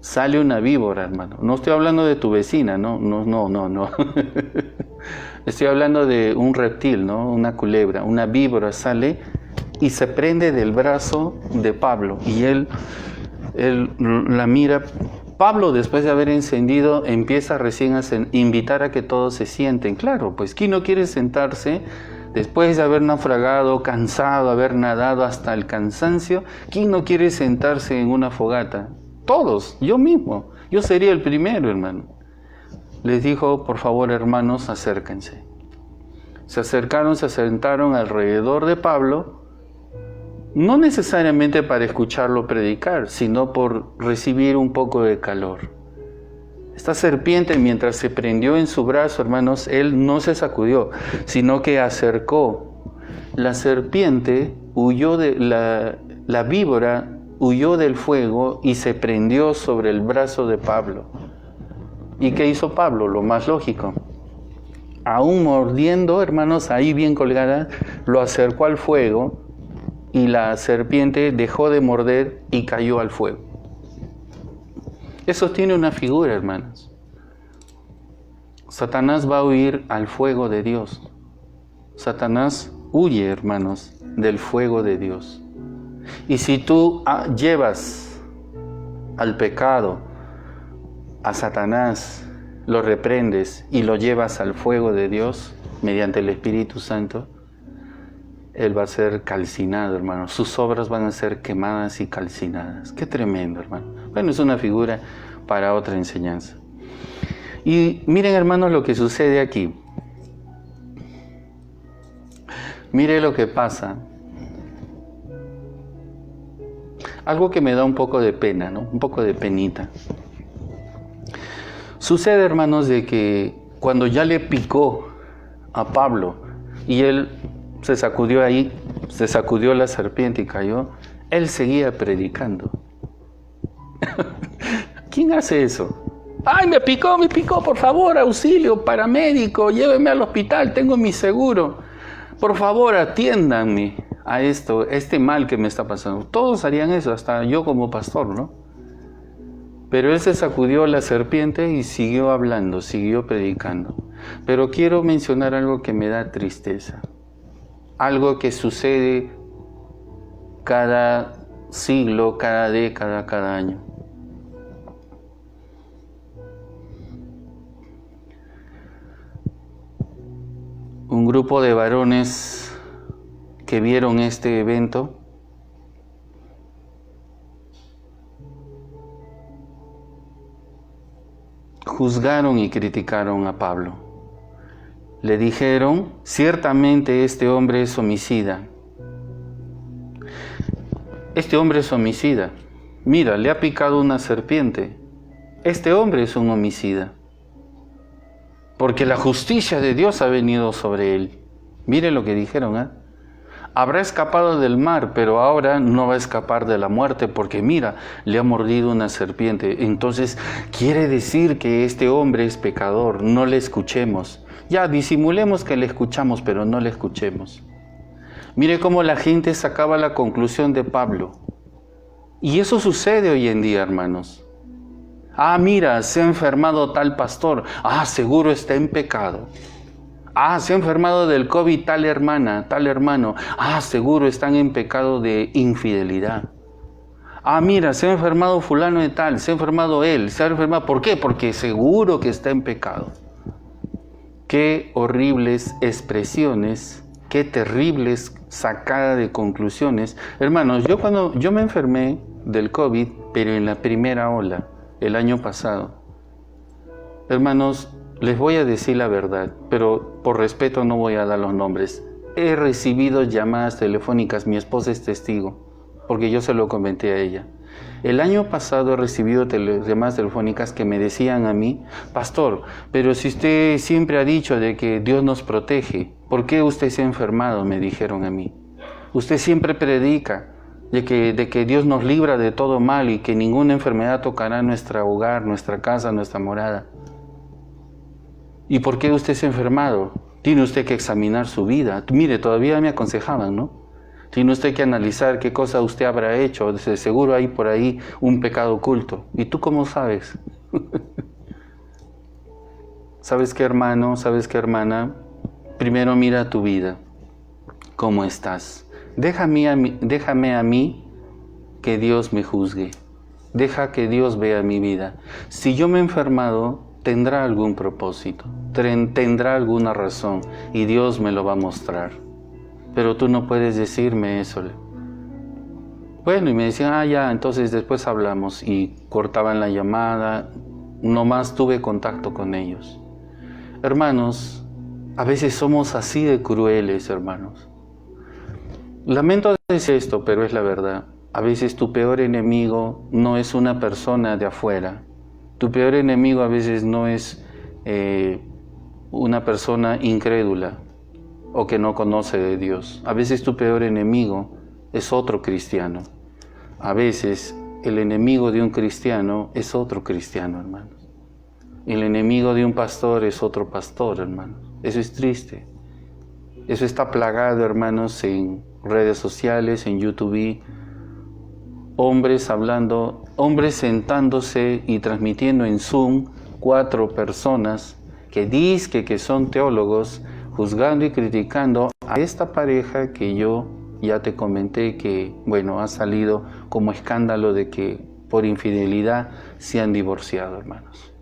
Sale una víbora, hermano. No estoy hablando de tu vecina, no. Estoy hablando de un reptil, ¿no? Una culebra, una víbora sale y se prende del brazo de Pablo. Y él la mira. Pablo, después de haber encendido, empieza recién a invitar a que todos se sienten. Claro, pues ¿quién no quiere sentarse después de haber naufragado, cansado, haber nadado hasta el cansancio? ¿Quién no quiere sentarse en una fogata? Todos, yo mismo, yo sería el primero, hermano. Les dijo, por favor, hermanos, acérquense. Se acercaron, se sentaron alrededor de Pablo, no necesariamente para escucharlo predicar, sino por recibir un poco de calor. Esta serpiente, mientras se prendió en su brazo, hermanos, él no se sacudió, sino que acercó. La serpiente huyó de la víbora, huyó del fuego y se prendió sobre el brazo de Pablo. ¿Y qué hizo Pablo? Lo más lógico. Aún mordiendo, hermanos, ahí bien colgada, lo acercó al fuego y la serpiente dejó de morder y cayó al fuego. Eso tiene una figura, hermanos. Satanás va a huir al fuego de Dios. Satanás huye, hermanos, del fuego de Dios. Y si tú llevas al pecado, a Satanás, lo reprendes y lo llevas al fuego de Dios mediante el Espíritu Santo, él va a ser calcinado, hermano. Sus obras van a ser quemadas y calcinadas. Qué tremendo, hermano. Bueno, es una figura para otra enseñanza. Y miren, hermanos, lo que sucede aquí. Mire lo que pasa. Algo que me da un poco de pena, ¿no? Un poco de penita. Sucede, hermanos, de que cuando ya le picó a Pablo y él se sacudió ahí, se sacudió la serpiente y cayó, él seguía predicando. ¿Quién hace eso? ¡Ay, me picó, por favor, auxilio, paramédico, lléveme al hospital, tengo mi seguro! Por favor, atiéndanme a este mal que me está pasando. Todos harían eso, hasta yo como pastor, ¿no? Pero él se sacudió la serpiente y siguió hablando, siguió predicando. Pero quiero mencionar algo que me da tristeza. Algo que sucede cada siglo, cada década, cada año. Un grupo de varones que vieron este evento juzgaron y criticaron a Pablo. Le dijeron, ciertamente este hombre es homicida. Este hombre es homicida. Mira, le ha picado una serpiente. Este hombre es un homicida. Porque la justicia de Dios ha venido sobre él. Mire lo que dijeron, ¿eh? Habrá escapado del mar, pero ahora no va a escapar de la muerte, porque mira, le ha mordido una serpiente. Entonces, quiere decir que este hombre es pecador, no le escuchemos. Ya, disimulemos que le escuchamos, pero no le escuchemos. Mire cómo la gente sacaba la conclusión de Pablo. Y eso sucede hoy en día, hermanos. Ah, mira, se ha enfermado tal pastor. Ah, seguro está en pecado. Ah, se ha enfermado del COVID tal hermana, tal hermano. Ah, seguro están en pecado de infidelidad. Ah, mira, se ha enfermado fulano de tal, se ha enfermado él, se ha enfermado. ¿Por qué? Porque seguro que está en pecado. Qué horribles expresiones, qué terribles sacada de conclusiones. Hermanos, cuando yo me enfermé del COVID, pero en la primera ola, el año pasado, hermanos, les voy a decir la verdad, pero por respeto no voy a dar los nombres. He recibido llamadas telefónicas, mi esposa es testigo, porque yo se lo comenté a ella. El año pasado he recibido llamadas telefónicas que me decían a mí, pastor, pero si usted siempre ha dicho de que Dios nos protege, ¿por qué usted se ha enfermado? Me dijeron a mí. Usted siempre predica de que Dios nos libra de todo mal y que ninguna enfermedad tocará nuestro hogar, nuestra casa, nuestra morada. ¿Y por qué usted se ha enfermado? Tiene usted que examinar su vida. Mire, todavía me aconsejaban, ¿no? Tiene usted que analizar qué cosa usted habrá hecho. De seguro hay por ahí un pecado oculto. ¿Y tú cómo sabes? ¿Sabes qué, hermano? ¿Sabes qué, hermana? Primero mira tu vida. ¿Cómo estás? Déjame a mí que Dios me juzgue. Deja que Dios vea mi vida. Si yo me he enfermado, tendrá algún propósito, tendrá alguna razón y Dios me lo va a mostrar. Pero tú no puedes decirme eso. Bueno, y me decían, ya, entonces después hablamos y cortaban la llamada, no más tuve contacto con ellos. Hermanos, a veces somos así de crueles, hermanos. Lamento decir esto, pero es la verdad. A veces tu peor enemigo no es una persona de afuera. Tu peor enemigo a veces no es una persona incrédula o que no conoce de Dios. A veces tu peor enemigo es otro cristiano. A veces el enemigo de un cristiano es otro cristiano, hermanos. El enemigo de un pastor es otro pastor, hermanos. Eso es triste. Eso está plagado, hermanos, en redes sociales, en YouTube. Hombres hablando, hombres sentándose y transmitiendo en Zoom 4 personas que dicen que son teólogos, juzgando y criticando a esta pareja que yo ya te comenté que, bueno, ha salido como escándalo de que por infidelidad se han divorciado, hermanos.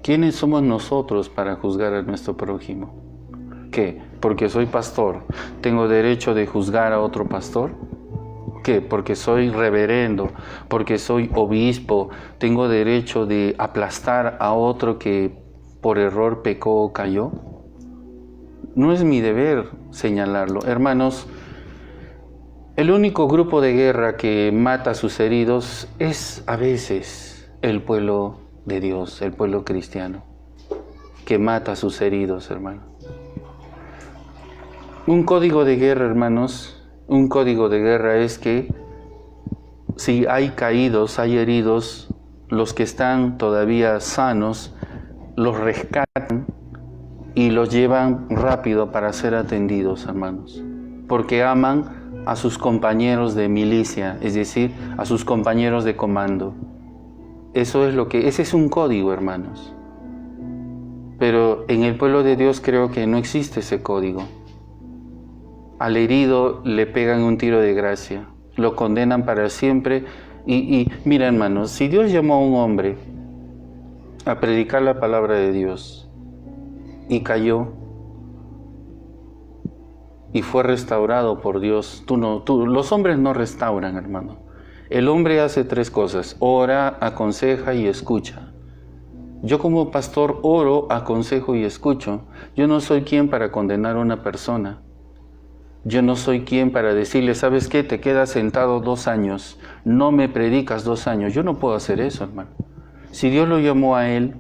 ¿Quiénes somos nosotros para juzgar a nuestro prójimo? ¿Qué? ¿Porque soy pastor, tengo derecho de juzgar a otro pastor? ¿Qué? Porque soy reverendo, porque soy obispo, tengo derecho de aplastar a otro que por error pecó o cayó. No es mi deber señalarlo. Hermanos, el único grupo de guerra que mata a sus heridos es a veces el pueblo de Dios, el pueblo cristiano, que mata a sus heridos, hermanos. Un código de guerra, hermanos, un código de guerra es que si hay caídos, hay heridos, los que están todavía sanos, los rescatan y los llevan rápido para ser atendidos, hermanos, porque aman a sus compañeros de milicia, es decir, a sus compañeros de comando. Ese es un código, hermanos. Pero en el pueblo de Dios creo que no existe ese código. Al herido le pegan un tiro de gracia, lo condenan para siempre. Y mira, hermanos, si Dios llamó a un hombre a predicar la palabra de Dios y cayó y fue restaurado por Dios, los hombres no restauran, hermano. El hombre hace 3 cosas: ora, aconseja y escucha. Yo como pastor oro, aconsejo y escucho. Yo no soy quien para condenar a una persona. Yo no soy quien para decirle, ¿sabes qué? Te quedas sentado 2 años, no me predicas 2 años. Yo no puedo hacer eso, hermano. Si Dios lo llamó a él,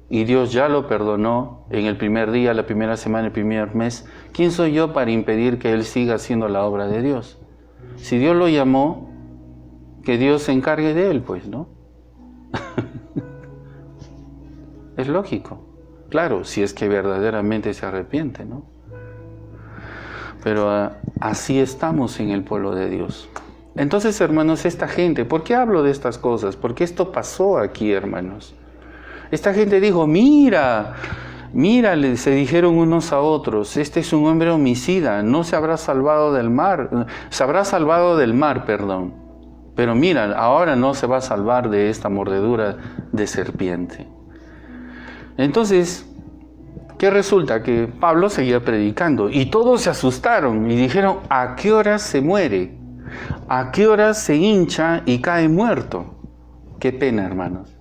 y Dios ya lo perdonó en el primer día, la primera semana, el primer mes, ¿quién soy yo para impedir que él siga haciendo la obra de Dios? Si Dios lo llamó, que Dios se encargue de él, pues, ¿no? Es lógico. Claro, si es que verdaderamente se arrepiente, ¿no? Pero así estamos en el pueblo de Dios. Entonces, hermanos, esta gente, ¿por qué hablo de estas cosas? Porque esto pasó aquí, hermanos. Esta gente dijo, mira, se dijeron unos a otros, este es un hombre homicida, no se habrá salvado del mar, se habrá salvado del mar, perdón. Pero mira, ahora no se va a salvar de esta mordedura de serpiente. Entonces, ¿qué resulta? Que Pablo seguía predicando y todos se asustaron y dijeron, ¿a qué hora se muere? ¿A qué hora se hincha y cae muerto? Qué pena, hermanos.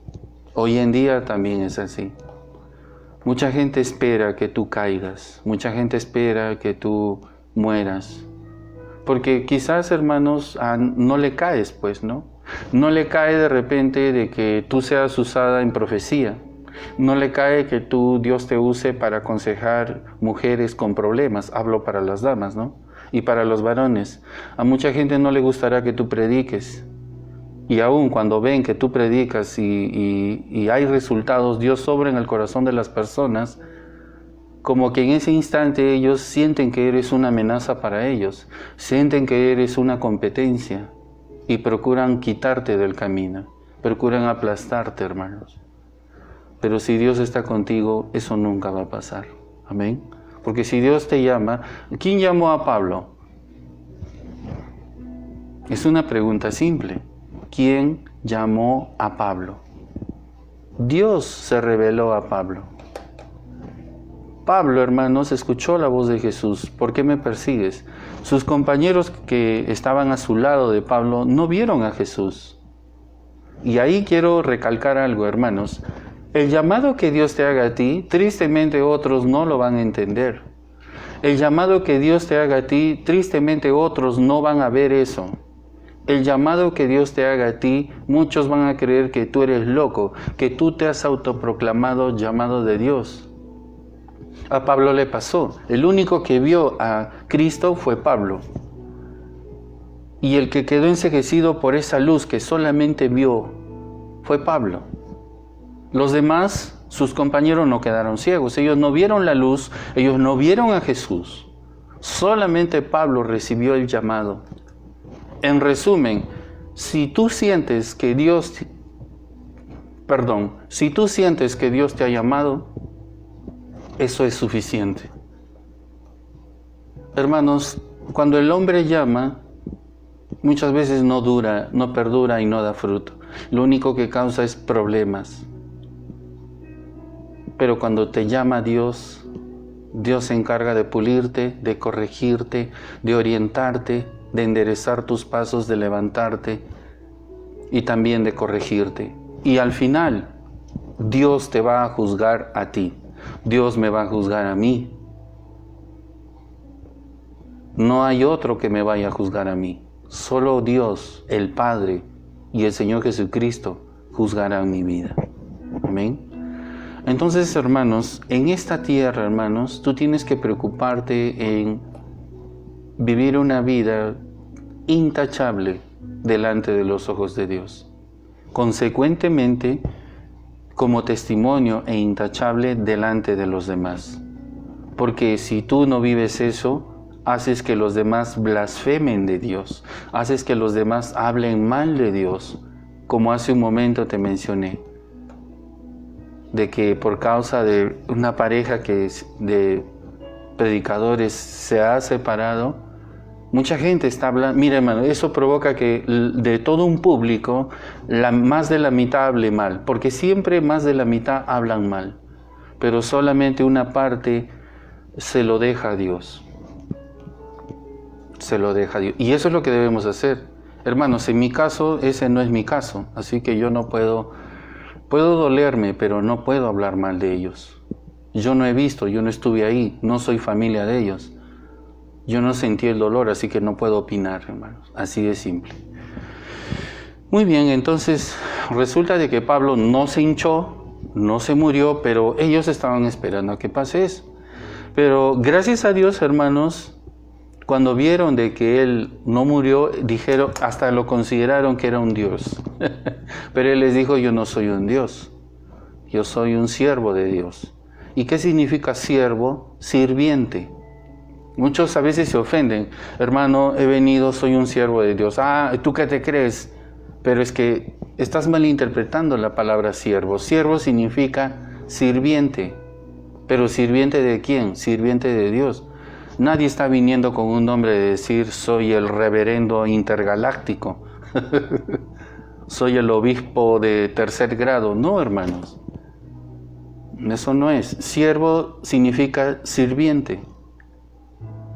Hoy en día también es así. Mucha gente espera que tú caigas, mucha gente espera que tú mueras. Porque quizás, hermanos, no le caes, pues, ¿no? No le cae de repente de que tú seas usada en profecía. No le cae que Dios te use para aconsejar mujeres con problemas. Hablo para las damas, ¿no? Y para los varones. A mucha gente no le gustará que tú prediques. Y aún cuando ven que tú predicas y hay resultados, Dios obra en el corazón de las personas, como que en ese instante ellos sienten que eres una amenaza para ellos, sienten que eres una competencia y procuran quitarte del camino, procuran aplastarte, hermanos. Pero si Dios está contigo, eso nunca va a pasar. Amén. Porque si Dios te llama, ¿quién llamó a Pablo? Es una pregunta simple. ¿Quién llamó a Pablo? Dios se reveló a Pablo. Pablo, hermanos, escuchó la voz de Jesús. ¿Por qué me persigues? Sus compañeros que estaban a su lado de Pablo no vieron a Jesús. Y ahí quiero recalcar algo, hermanos. El llamado que Dios te haga a ti, tristemente otros no lo van a entender. El llamado que Dios te haga a ti, tristemente otros no van a ver eso. El llamado que Dios te haga a ti, muchos van a creer que tú eres loco, que tú te has autoproclamado llamado de Dios. A Pablo le pasó. El único que vio a Cristo fue Pablo. Y el que quedó enceguecido por esa luz que solamente vio fue Pablo. Los demás, sus compañeros, no quedaron ciegos. Ellos no vieron la luz, ellos no vieron a Jesús. Solamente Pablo recibió el llamado. En resumen, si tú sientes que Dios te ha llamado, eso es suficiente. Hermanos, cuando el hombre llama, muchas veces no dura, no perdura y no da fruto. Lo único que causa es problemas. Pero cuando te llama Dios, Dios se encarga de pulirte, de corregirte, de orientarte, de enderezar tus pasos, de levantarte y también de corregirte. Y al final, Dios te va a juzgar a ti. Dios me va a juzgar a mí. No hay otro que me vaya a juzgar a mí. Solo Dios, el Padre y el Señor Jesucristo juzgarán mi vida. Amén. Entonces, hermanos, en esta tierra, hermanos, tú tienes que preocuparte en vivir una vida intachable delante de los ojos de Dios. Consecuentemente, como testimonio e intachable delante de los demás. Porque si tú no vives eso, haces que los demás blasfemen de Dios, haces que los demás hablen mal de Dios, como hace un momento te mencioné, de que por causa de una pareja de predicadores se ha separado, mucha gente está hablando. Mira, hermano, eso provoca que de todo un público, más de la mitad hable mal, porque siempre más de la mitad hablan mal, pero solamente una parte se lo deja a Dios. Se lo deja a Dios. Y eso es lo que debemos hacer. Hermanos, en mi caso, ese no es mi caso, así que yo no puedo dolerme, pero no puedo hablar mal de ellos. Yo no he visto, yo no estuve ahí, no soy familia de ellos. Yo no sentí el dolor, así que no puedo opinar, hermanos. Así de simple. Muy bien, entonces resulta de que Pablo no se hinchó, no se murió, pero ellos estaban esperando a que pase eso. Pero gracias a Dios, hermanos, cuando vieron de que él no murió, dijeron, hasta lo consideraron que era un Dios. Pero él les dijo, yo no soy un Dios, yo soy un siervo de Dios. ¿Y qué significa siervo? Sirviente. Muchos a veces se ofenden, hermano, he venido, soy un siervo de Dios. Ah, ¿tú qué te crees? Pero es que estás malinterpretando la palabra siervo. Siervo significa sirviente. ¿Pero sirviente de quién? Sirviente de Dios. Nadie está viniendo con un nombre de decir, soy el reverendo intergaláctico. Soy el obispo de 3er grado. No, hermanos. Eso no es. Siervo significa sirviente.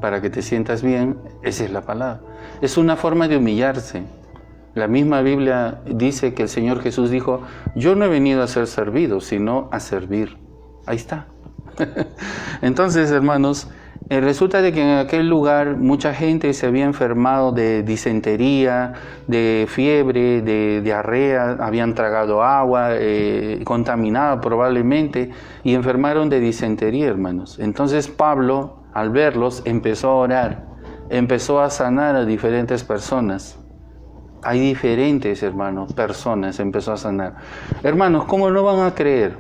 Para que te sientas bien, esa es la palabra. Es una forma de humillarse. La misma Biblia dice que el Señor Jesús dijo, yo no he venido a ser servido, sino a servir. Ahí está. Entonces, hermanos, resulta de que en aquel lugar mucha gente se había enfermado de disentería, de fiebre, de diarrea, habían tragado agua contaminada probablemente y enfermaron de disentería, hermanos. Entonces Pablo, al verlos, empezó a orar, empezó a sanar a diferentes personas. Hay diferentes, hermanos, personas, empezó a sanar. Hermanos, ¿cómo no van a creer?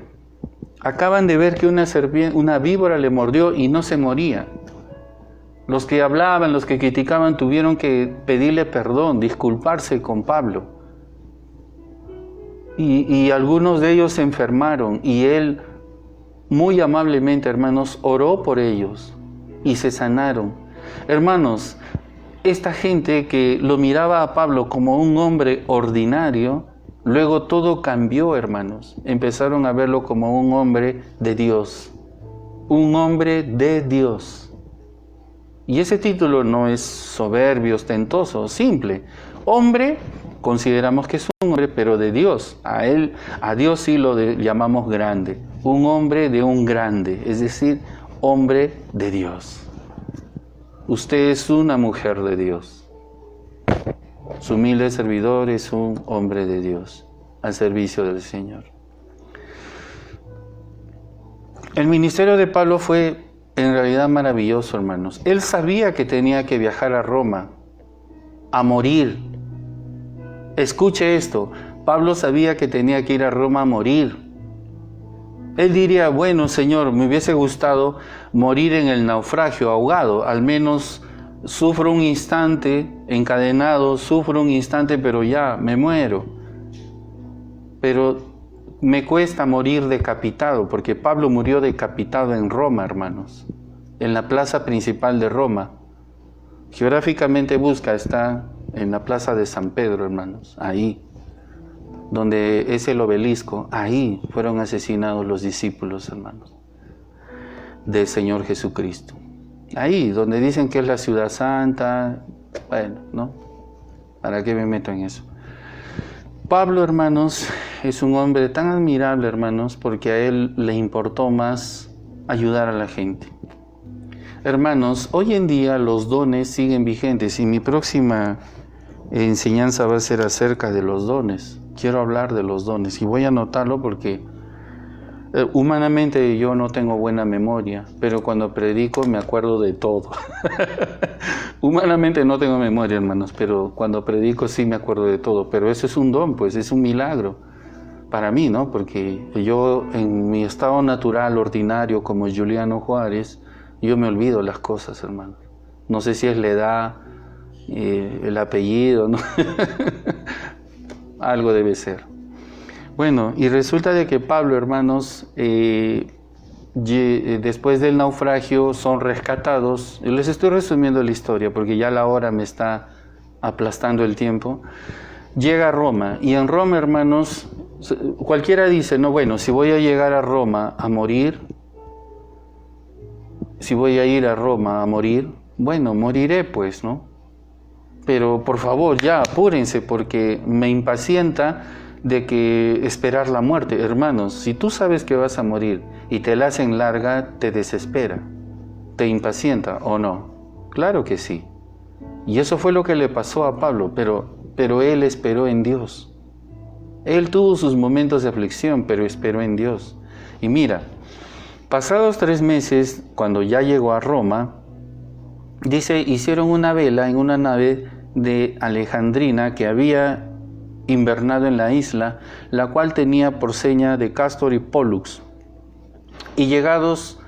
Acaban de ver que una víbora le mordió y no se moría. Los que hablaban, los que criticaban, tuvieron que pedirle perdón, disculparse con Pablo. Y algunos de ellos se enfermaron y él, muy amablemente, hermanos, oró por ellos y se sanaron. Hermanos, esta gente que lo miraba a Pablo como un hombre ordinario, luego todo cambió, hermanos. Empezaron a verlo como un hombre de Dios. Un hombre de Dios. Y ese título no es soberbio, ostentoso, simple. Hombre, consideramos que es un hombre, pero de Dios. A Dios sí lo llamamos grande. Un hombre de un grande, es decir, hombre de Dios. Usted es una mujer de Dios. Su humilde servidor es un hombre de Dios, al servicio del Señor. El ministerio de Pablo fue en realidad maravilloso, hermanos. Él sabía que tenía que viajar a Roma, a morir. Escuche esto, Pablo sabía que tenía que ir a Roma a morir. Él diría, bueno, Señor, me hubiese gustado morir en el naufragio, ahogado. Al menos sufro un instante, encadenado, sufro un instante, pero ya, me muero. Pero me cuesta morir decapitado, porque Pablo murió decapitado en Roma, hermanos. En la plaza principal de Roma. Geográficamente busca, está en la plaza de San Pedro, hermanos, ahí. Donde es el obelisco, ahí fueron asesinados los discípulos, hermanos, del Señor Jesucristo. Ahí, donde dicen que es la ciudad santa, bueno, ¿no? ¿Para qué me meto en eso? Pablo, hermanos, es un hombre tan admirable, hermanos, porque a él le importó más ayudar a la gente. Hermanos, hoy en día los dones siguen vigentes y mi próxima enseñanza va a ser acerca de los dones. Quiero hablar de los dones y voy a anotarlo porque humanamente yo no tengo buena memoria, pero cuando predico me acuerdo de todo. Humanamente no tengo memoria, hermanos, pero cuando predico sí me acuerdo de todo. Pero eso es un don, pues es un milagro para mí, ¿no? Porque yo en mi estado natural, ordinario, como Juliano Juárez, yo me olvido las cosas, hermanos. No sé si es la edad, el apellido, ¿no? Algo debe ser. Bueno, y resulta de que Pablo, hermanos, después del naufragio son rescatados. Les estoy resumiendo la historia porque ya la hora me está aplastando el tiempo. Llega a Roma y en Roma, hermanos, cualquiera dice, no, bueno, si voy a llegar a Roma a morir, si voy a ir a Roma a morir, bueno, moriré pues, ¿no? Pero por favor, ya apúrense porque me impacienta de que esperar la muerte. Hermanos, si tú sabes que vas a morir y te la hacen larga, te desespera, te impacienta, ¿o no? Claro que sí. Y eso fue lo que le pasó a Pablo, pero él esperó en Dios. Él tuvo sus momentos de aflicción, pero esperó en Dios. Y mira, pasados 3 meses, cuando ya llegó a Roma, dice, hicieron una vela en una nave de Alejandrina que había invernado en la isla, la cual tenía por seña de Castor y Pollux. Y llegados,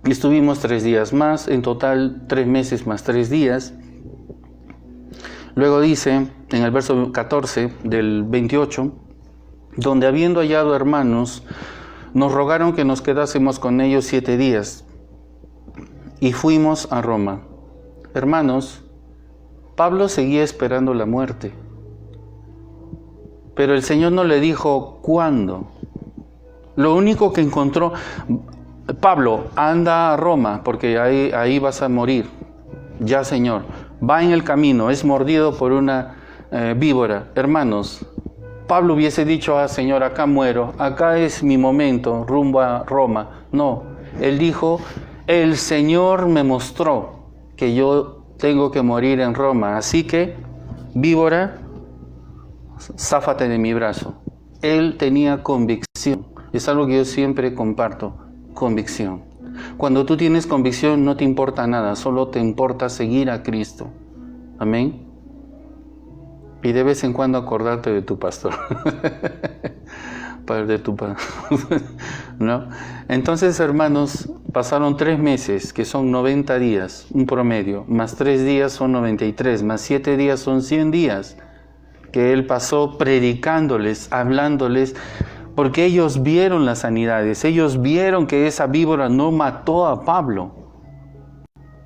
estuvimos 3 días más, en total 3 meses más 3 días. Luego dice, en el verso 14 del 28, donde habiendo hallado hermanos, nos rogaron que nos quedásemos con ellos 7 días, y fuimos a Roma. Hermanos, Pablo seguía esperando la muerte, pero el Señor no le dijo cuándo. Lo único que encontró, Pablo, anda a Roma, porque ahí vas a morir. Ya, Señor, va en el camino, es mordido por una víbora. Hermanos, Pablo hubiese dicho, Señor, acá muero, acá es mi momento, rumbo a Roma. No, él dijo, el Señor me mostró que yo tengo que morir en Roma, así que, víbora, záfate de mi brazo. Él tenía convicción, es algo que yo siempre comparto, convicción. Cuando tú tienes convicción no te importa nada, solo te importa seguir a Cristo. Amén. Y de vez en cuando acordarte de tu pastor. De tu ¿no? Entonces, hermanos, pasaron 3 meses, que son 90 días, un promedio, más 3 días son 93, más 7 días son 100 días, que él pasó predicándoles, hablándoles, porque ellos vieron las sanidades, ellos vieron que esa víbora no mató a Pablo.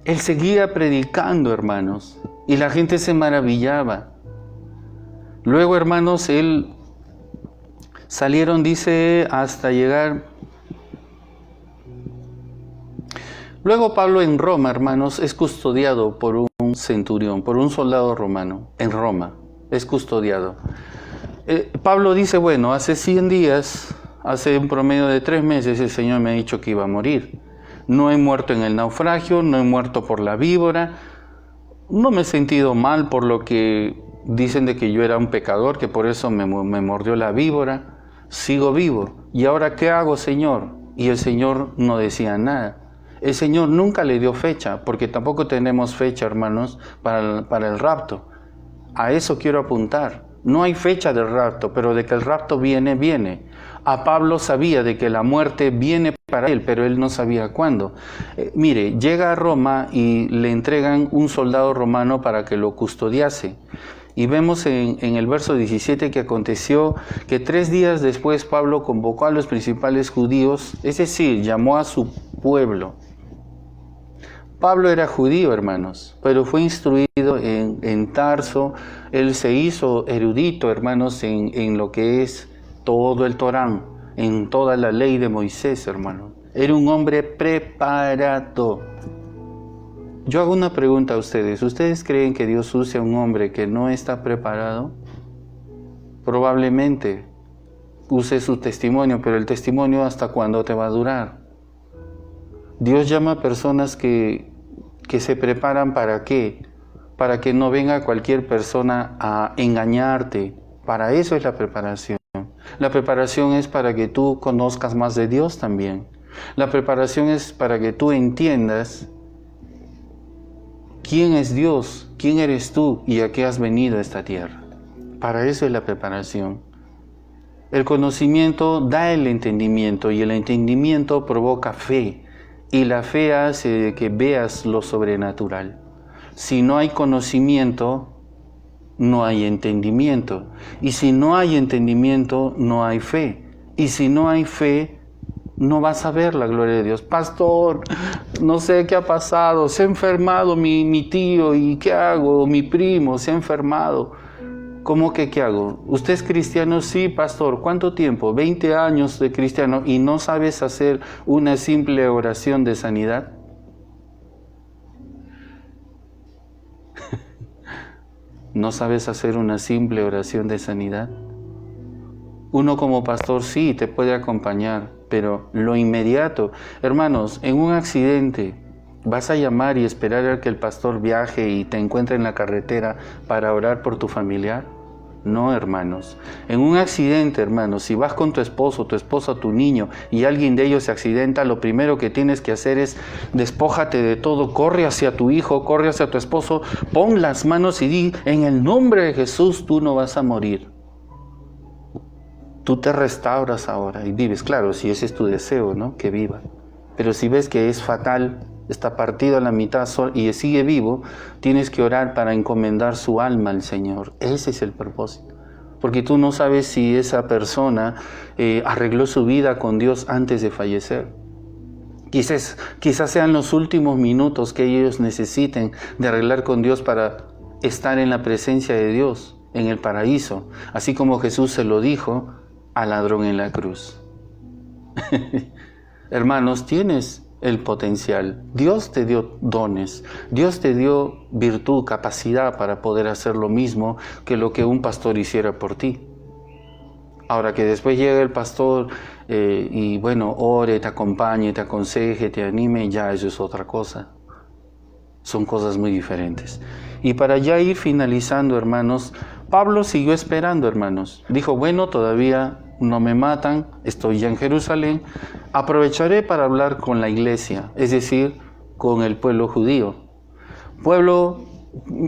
Él seguía predicando, hermanos, y la gente se maravillaba. Luego, hermanos, salieron, dice, hasta llegar. Luego Pablo en Roma, hermanos, es custodiado por un centurión, por un soldado romano, en Roma, es custodiado. Pablo dice, bueno, hace 100 días, hace un promedio de 3 meses, el Señor me ha dicho que iba a morir. No he muerto en el naufragio, no he muerto por la víbora, no me he sentido mal por lo que dicen de que yo era un pecador, que por eso me mordió la víbora. Sigo vivo. ¿Y ahora qué hago, Señor? Y el Señor no decía nada. El Señor nunca le dio fecha, porque tampoco tenemos fecha, hermanos, para el rapto. A eso quiero apuntar. No hay fecha del rapto, pero de que el rapto viene, viene. A Pablo sabía de que la muerte viene para él, pero él no sabía cuándo. Mire, llega a Roma y le entregan un soldado romano para que lo custodiase. Y vemos en el verso 17 que aconteció que 3 días después Pablo convocó a los principales judíos, es decir, llamó a su pueblo. Pablo era judío, hermanos, pero fue instruido en Tarso. Él se hizo erudito, hermanos, en lo que es todo el Torán, en toda la ley de Moisés, hermanos. Era un hombre preparado. Yo hago una pregunta a ustedes. ¿Ustedes creen que Dios use a un hombre que no está preparado? Probablemente use su testimonio, pero el testimonio ¿hasta cuándo te va a durar? Dios llama a personas que se preparan ¿para qué? Para que no venga cualquier persona a engañarte. Para eso es la preparación. La preparación es para que tú conozcas más de Dios también. La preparación es para que tú entiendas quién es Dios, quién eres tú y a qué has venido a esta tierra. Para eso es la preparación. El conocimiento da el entendimiento y el entendimiento provoca fe. Y la fe hace que veas lo sobrenatural. Si no hay conocimiento, no hay entendimiento. Y si no hay entendimiento, no hay fe. Y si no hay fe, no vas a ver la gloria de Dios. Pastor, no sé qué ha pasado, se ha enfermado mi tío, ¿y qué hago? Mi primo se ha enfermado. ¿Cómo que qué hago? ¿Usted es cristiano? Sí, pastor. ¿Cuánto tiempo? 20 años de cristiano y no sabes hacer una simple oración de sanidad. ¿No sabes hacer una simple oración de sanidad? Uno como pastor sí te puede acompañar, pero lo inmediato, hermanos, en un accidente, ¿vas a llamar y esperar a que el pastor viaje y te encuentre en la carretera para orar por tu familiar? No, hermanos. En un accidente, hermanos, si vas con tu esposo, tu esposa, tu niño y alguien de ellos se accidenta, lo primero que tienes que hacer es despójate de todo, corre hacia tu hijo, corre hacia tu esposo, pon las manos y di, en el nombre de Jesús tú no vas a morir. Tú te restauras ahora y vives. Claro, si ese es tu deseo, ¿no? Que viva. Pero si ves que es fatal, está partido a la mitad y sigue vivo, tienes que orar para encomendar su alma al Señor. Ese es el propósito. Porque tú no sabes si esa persona arregló su vida con Dios antes de fallecer. Quizás sean los últimos minutos que ellos necesiten de arreglar con Dios para estar en la presencia de Dios, en el paraíso. Así como Jesús se lo dijo al ladrón en la cruz. Hermanos, tienes el potencial. Dios te dio dones. Dios te dio virtud, capacidad para poder hacer lo mismo que lo que un pastor hiciera por ti. Ahora que después llegue el pastor y bueno, ore, te acompañe, te aconseje, te anime, ya eso es otra cosa. Son cosas muy diferentes. Y para ya ir finalizando, hermanos, Pablo siguió esperando, hermanos. Dijo, bueno, todavía no me matan, estoy ya en Jerusalén, aprovecharé para hablar con la iglesia, es decir, con el pueblo judío. Pueblo,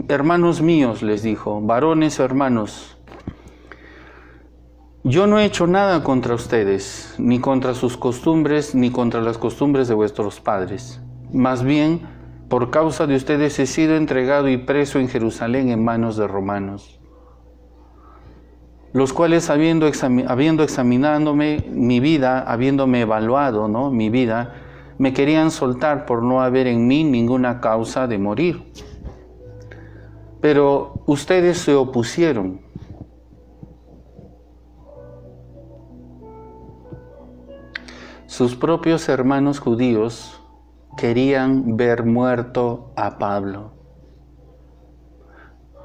hermanos míos, les dijo, varones hermanos, yo no he hecho nada contra ustedes, ni contra sus costumbres, ni contra las costumbres de vuestros padres. Más bien, por causa de ustedes he sido entregado y preso en Jerusalén en manos de romanos, los cuales habiendo examinándome mi vida, habiéndome evaluado, ¿no?, mi vida, me querían soltar por no haber en mí ninguna causa de morir. Pero ustedes se opusieron. Sus propios hermanos judíos querían ver muerto a Pablo.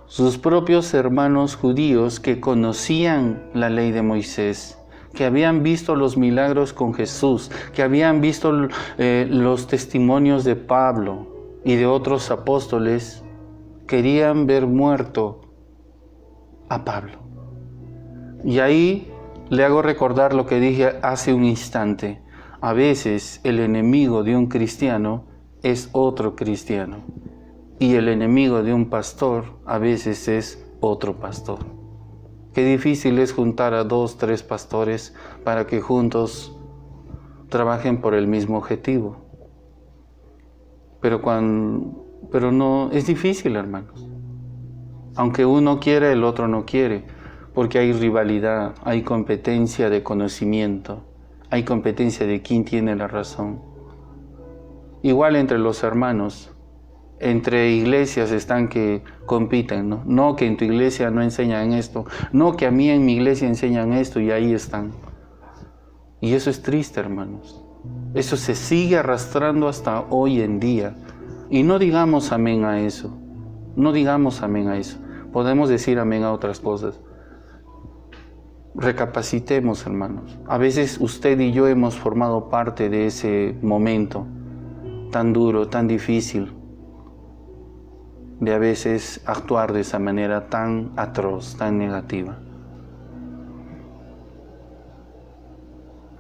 Sus propios hermanos judíos que conocían la ley de Moisés, que habían visto los milagros con Jesús, que habían visto los testimonios de Pablo y de otros apóstoles, querían ver muerto a Pablo. Y ahí le hago recordar lo que dije hace un instante. A veces el enemigo de un cristiano es otro cristiano. Y el enemigo de un pastor a veces es otro pastor. Qué difícil es juntar a 2, 3 pastores para que juntos trabajen por el mismo objetivo. Pero no, es difícil, hermanos. Aunque uno quiere, el otro no quiere, porque hay rivalidad, hay competencia de conocimiento, hay competencia de quién tiene la razón. Igual entre los hermanos. Entre iglesias están que compiten, ¿no? No que en tu iglesia no enseñan esto, no que a mí en mi iglesia enseñan esto, y ahí están. Y eso es triste, hermanos. Eso se sigue arrastrando hasta hoy en día. Y no digamos amén a eso. No digamos amén a eso. Podemos decir amén a otras cosas. Recapacitemos, hermanos. A veces usted y yo hemos formado parte de ese momento tan duro, tan difícil, de a veces actuar de esa manera tan atroz, tan negativa.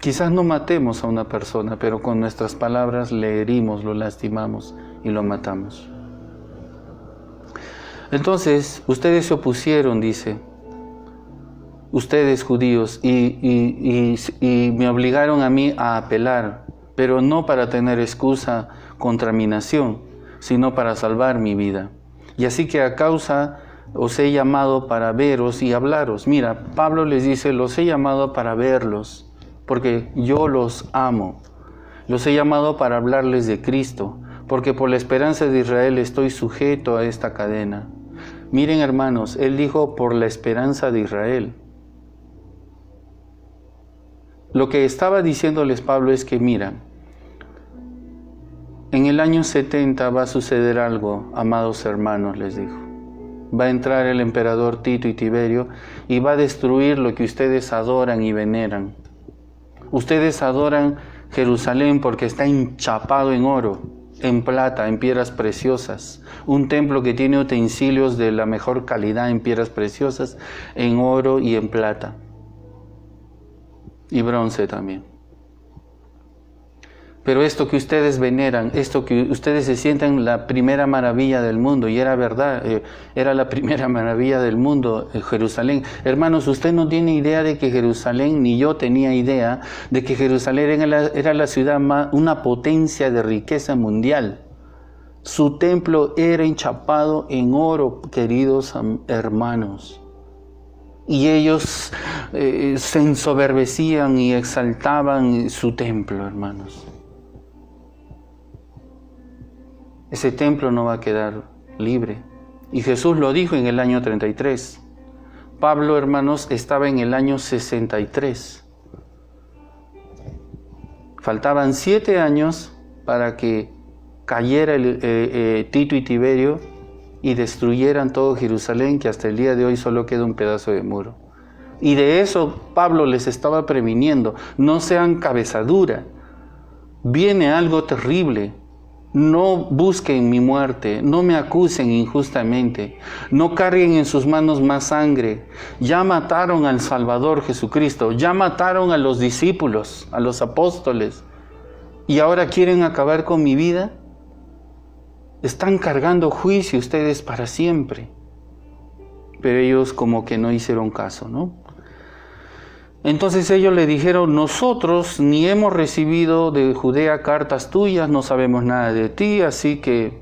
Quizás no matemos a una persona, pero con nuestras palabras le herimos, lo lastimamos y lo matamos. Entonces, ustedes se opusieron, dice, ustedes judíos, y me obligaron a mí a apelar, pero no para tener excusa contra mi nación, sino para salvar mi vida. Y así que a causa os he llamado para veros y hablaros. Mira, Pablo les dice, los he llamado para verlos, porque yo los amo. Los he llamado para hablarles de Cristo, porque por la esperanza de Israel estoy sujeto a esta cadena. Miren, hermanos, él dijo por la esperanza de Israel. Lo que estaba diciéndoles Pablo es que, mira, en el año 70 va a suceder algo, amados hermanos, les dijo. Va a entrar el emperador Tito y Tiberio y va a destruir lo que ustedes adoran y veneran. Ustedes adoran Jerusalén porque está enchapado en oro. en plata, en piedras preciosas. Un templo que tiene utensilios de la mejor calidad en piedras preciosas, en oro y en plata. Y bronce también. Pero esto que ustedes veneran, esto que ustedes se sienten la primera maravilla del mundo, y era verdad, era la primera maravilla del mundo, Jerusalén. Hermanos, usted no tiene idea de que Jerusalén, ni yo tenía idea de que Jerusalén era la ciudad más, una potencia de riqueza mundial. Su templo era enchapado en oro, queridos hermanos. Y ellos se ensoberbecían y exaltaban su templo, hermanos. Ese templo no va a quedar libre. Y Jesús lo dijo en el año 33. Pablo, hermanos, estaba en el año 63. Faltaban 7 años para que cayera Tito y Tiberio y destruyeran todo Jerusalén, que hasta el día de hoy solo queda un pedazo de muro. Y de eso Pablo les estaba previniendo. No sean cabezadura. Viene algo terrible. No busquen mi muerte, no me acusen injustamente, no carguen en sus manos más sangre. Ya mataron al Salvador Jesucristo, ya mataron a los discípulos, a los apóstoles, y ahora quieren acabar con mi vida. Están cargando juicio ustedes para siempre. Pero ellos como que no hicieron caso, ¿no? Entonces ellos le dijeron, nosotros ni hemos recibido de Judea cartas tuyas, no sabemos nada de ti, así que,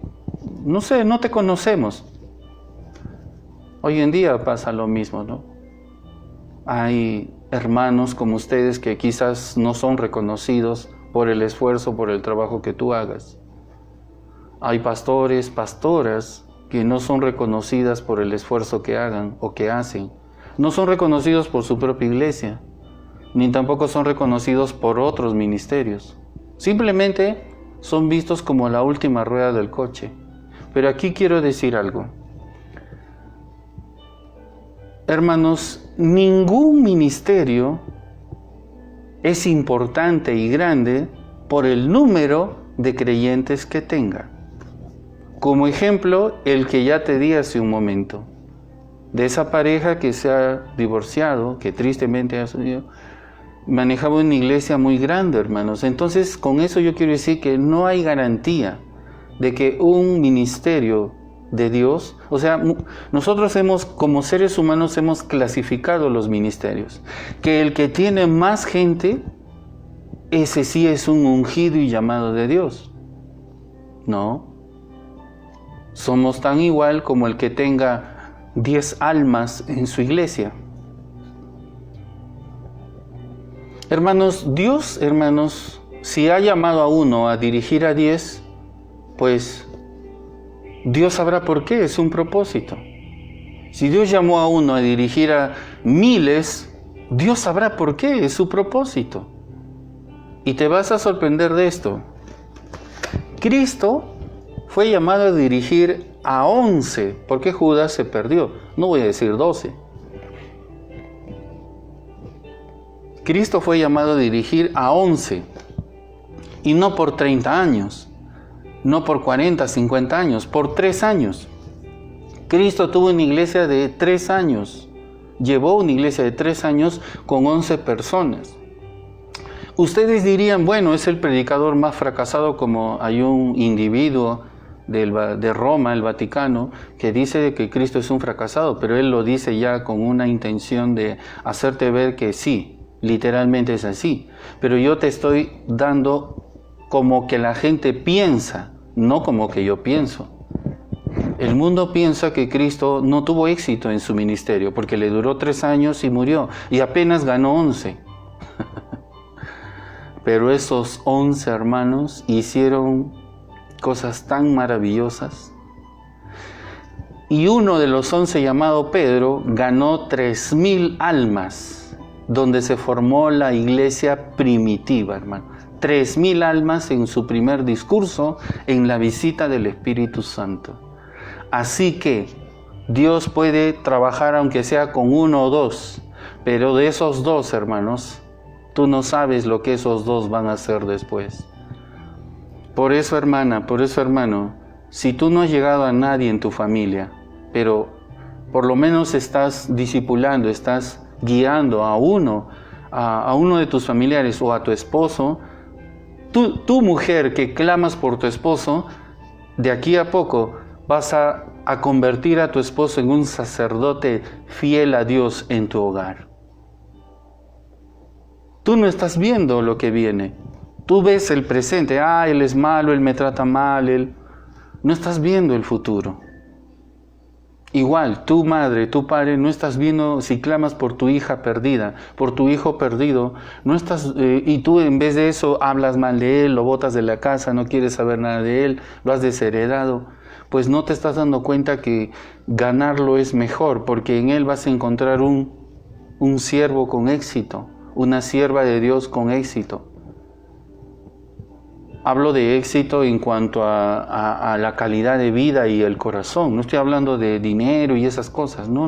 no sé, no te conocemos. Hoy en día pasa lo mismo, ¿no? Hay hermanos como ustedes que quizás no son reconocidos por el esfuerzo, por el trabajo que tú hagas. Hay pastores, pastoras que no son reconocidas por el esfuerzo que hagan o que hacen. No son reconocidos por su propia iglesia, ni tampoco son reconocidos por otros ministerios. Simplemente son vistos como la última rueda del coche. Pero aquí quiero decir algo. Hermanos, ningún ministerio es importante y grande por el número de creyentes que tenga. Como ejemplo, el que ya te di hace un momento. De esa pareja que se ha divorciado, que tristemente ha sucedido, manejaba una iglesia muy grande, hermanos. Entonces, con eso yo quiero decir que no hay garantía de que un ministerio de Dios, o sea, nosotros como seres humanos hemos clasificado los ministerios, que el que tiene más gente, ese sí es un ungido y llamado de Dios. No. Somos tan igual como el que tenga 10 almas en su iglesia. Hermanos, Dios, hermanos, si ha llamado a uno a dirigir a 10, pues Dios sabrá por qué, es un propósito. Si Dios llamó a uno a dirigir a miles, Dios sabrá por qué, es su propósito. Y te vas a sorprender de esto. Cristo fue llamado a dirigir a 11, porque Judas se perdió. No voy a decir 12. Cristo fue llamado a dirigir a 11. Y no por 30 años, no por 40, 50 años, por 3 años. Cristo tuvo una iglesia de 3 años. Llevó una iglesia de 3 años con 11 personas. Ustedes dirían, bueno, es el predicador más fracasado, como hay un individuo de Roma, el Vaticano, que dice que Cristo es un fracasado, pero él lo dice ya con una intención de hacerte ver que sí, literalmente es así. Pero yo te estoy dando como que la gente piensa, no como que yo pienso. El mundo piensa que Cristo no tuvo éxito en su ministerio, porque le duró 3 años y murió, y apenas ganó 11. Pero esos 11 hermanos hicieron cosas tan maravillosas. Y uno de los 11, llamado Pedro, ganó 3,000 almas, donde se formó la iglesia primitiva, hermano. 3,000 almas en su primer discurso, en la visita del Espíritu Santo. Así que Dios puede trabajar aunque sea con 1 o 2, pero de esos 2, hermanos, tú no sabes lo que esos 2 van a hacer después. Por eso, hermana, por eso, hermano, si tú no has llegado a nadie en tu familia, pero por lo menos estás discipulando, estás guiando a uno de tus familiares o a tu esposo, tu mujer que clamas por tu esposo, de aquí a poco vas a convertir a tu esposo en un sacerdote fiel a Dios en tu hogar. Tú no estás viendo lo que viene. Tú ves el presente. Él es malo, él me trata mal, No estás viendo el futuro. Igual, tu madre, tu padre, no estás viendo si clamas por tu hija perdida, por tu hijo perdido, no estás, y tú en vez de eso hablas mal de él, lo botas de la casa, no quieres saber nada de él, lo has desheredado, pues no te estás dando cuenta que ganarlo es mejor, porque en él vas a encontrar un siervo con éxito, una sierva de Dios con éxito. Hablo de éxito en cuanto a la calidad de vida y el corazón. No estoy hablando de dinero y esas cosas. No.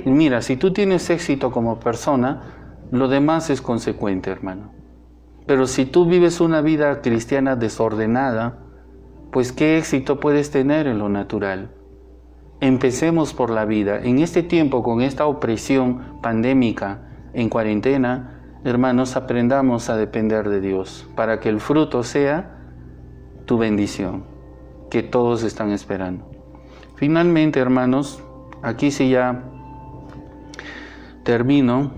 Mira, si tú tienes éxito como persona, lo demás es consecuente, hermano. Pero si tú vives una vida cristiana desordenada, pues ¿qué éxito puedes tener en lo natural? Empecemos por la vida. En este tiempo, con esta opresión pandémica, en cuarentena, hermanos, aprendamos a depender de Dios para que el fruto sea tu bendición, que todos están esperando. Finalmente, hermanos, aquí sí ya termino.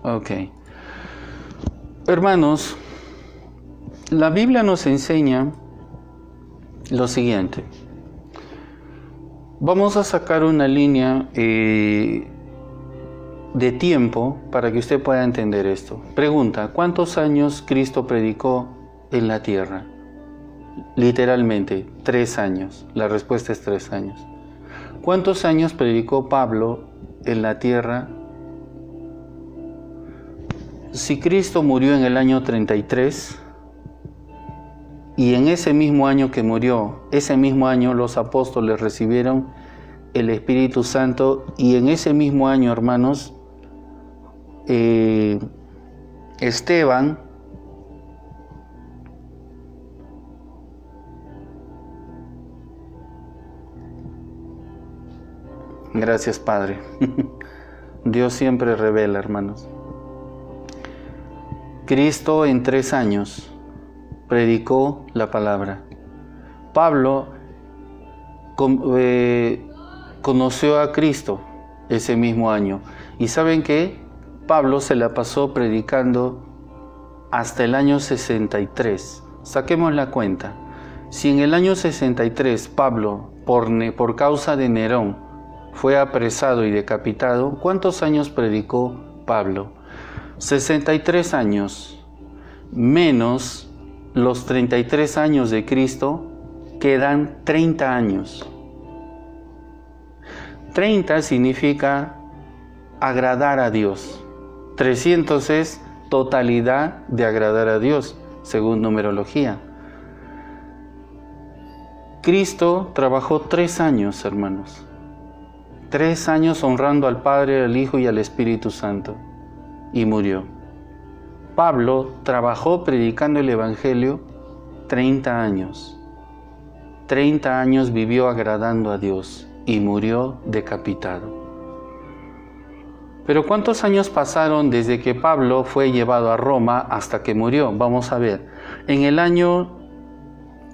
Ok. Hermanos, la Biblia nos enseña lo siguiente. Vamos a sacar una línea de tiempo para que usted pueda entender esto. Pregunta, ¿cuántos años Cristo predicó en la tierra? Literalmente, 3 años. La respuesta es 3 años. ¿Cuántos años predicó Pablo en la tierra? Si Cristo murió en el año 33, y en ese mismo año que murió, ese mismo año los apóstoles recibieron el Espíritu Santo, y en ese mismo año, hermanos, Esteban gracias, Padre. Dios siempre revela, hermanos. Cristo en 3 años predicó la palabra. Pablo conoció a Cristo ese mismo año. ¿Y saben qué? Pablo se la pasó predicando hasta el año 63. Saquemos la cuenta. Si en el año 63 Pablo, por causa de Nerón, fue apresado y decapitado, ¿cuántos años predicó Pablo? 63 años, menos los 33 años de Cristo, quedan 30 años. 30 significa agradar a Dios. 300 es totalidad de agradar a Dios, según numerología. Cristo trabajó 3 años, hermanos. 3 años honrando al Padre, al Hijo y al Espíritu Santo. Y murió. Pablo trabajó predicando el Evangelio 30 años. 30 años vivió agradando a Dios y murió decapitado. Pero ¿cuántos años pasaron desde que Pablo fue llevado a Roma hasta que murió? Vamos a ver. En el año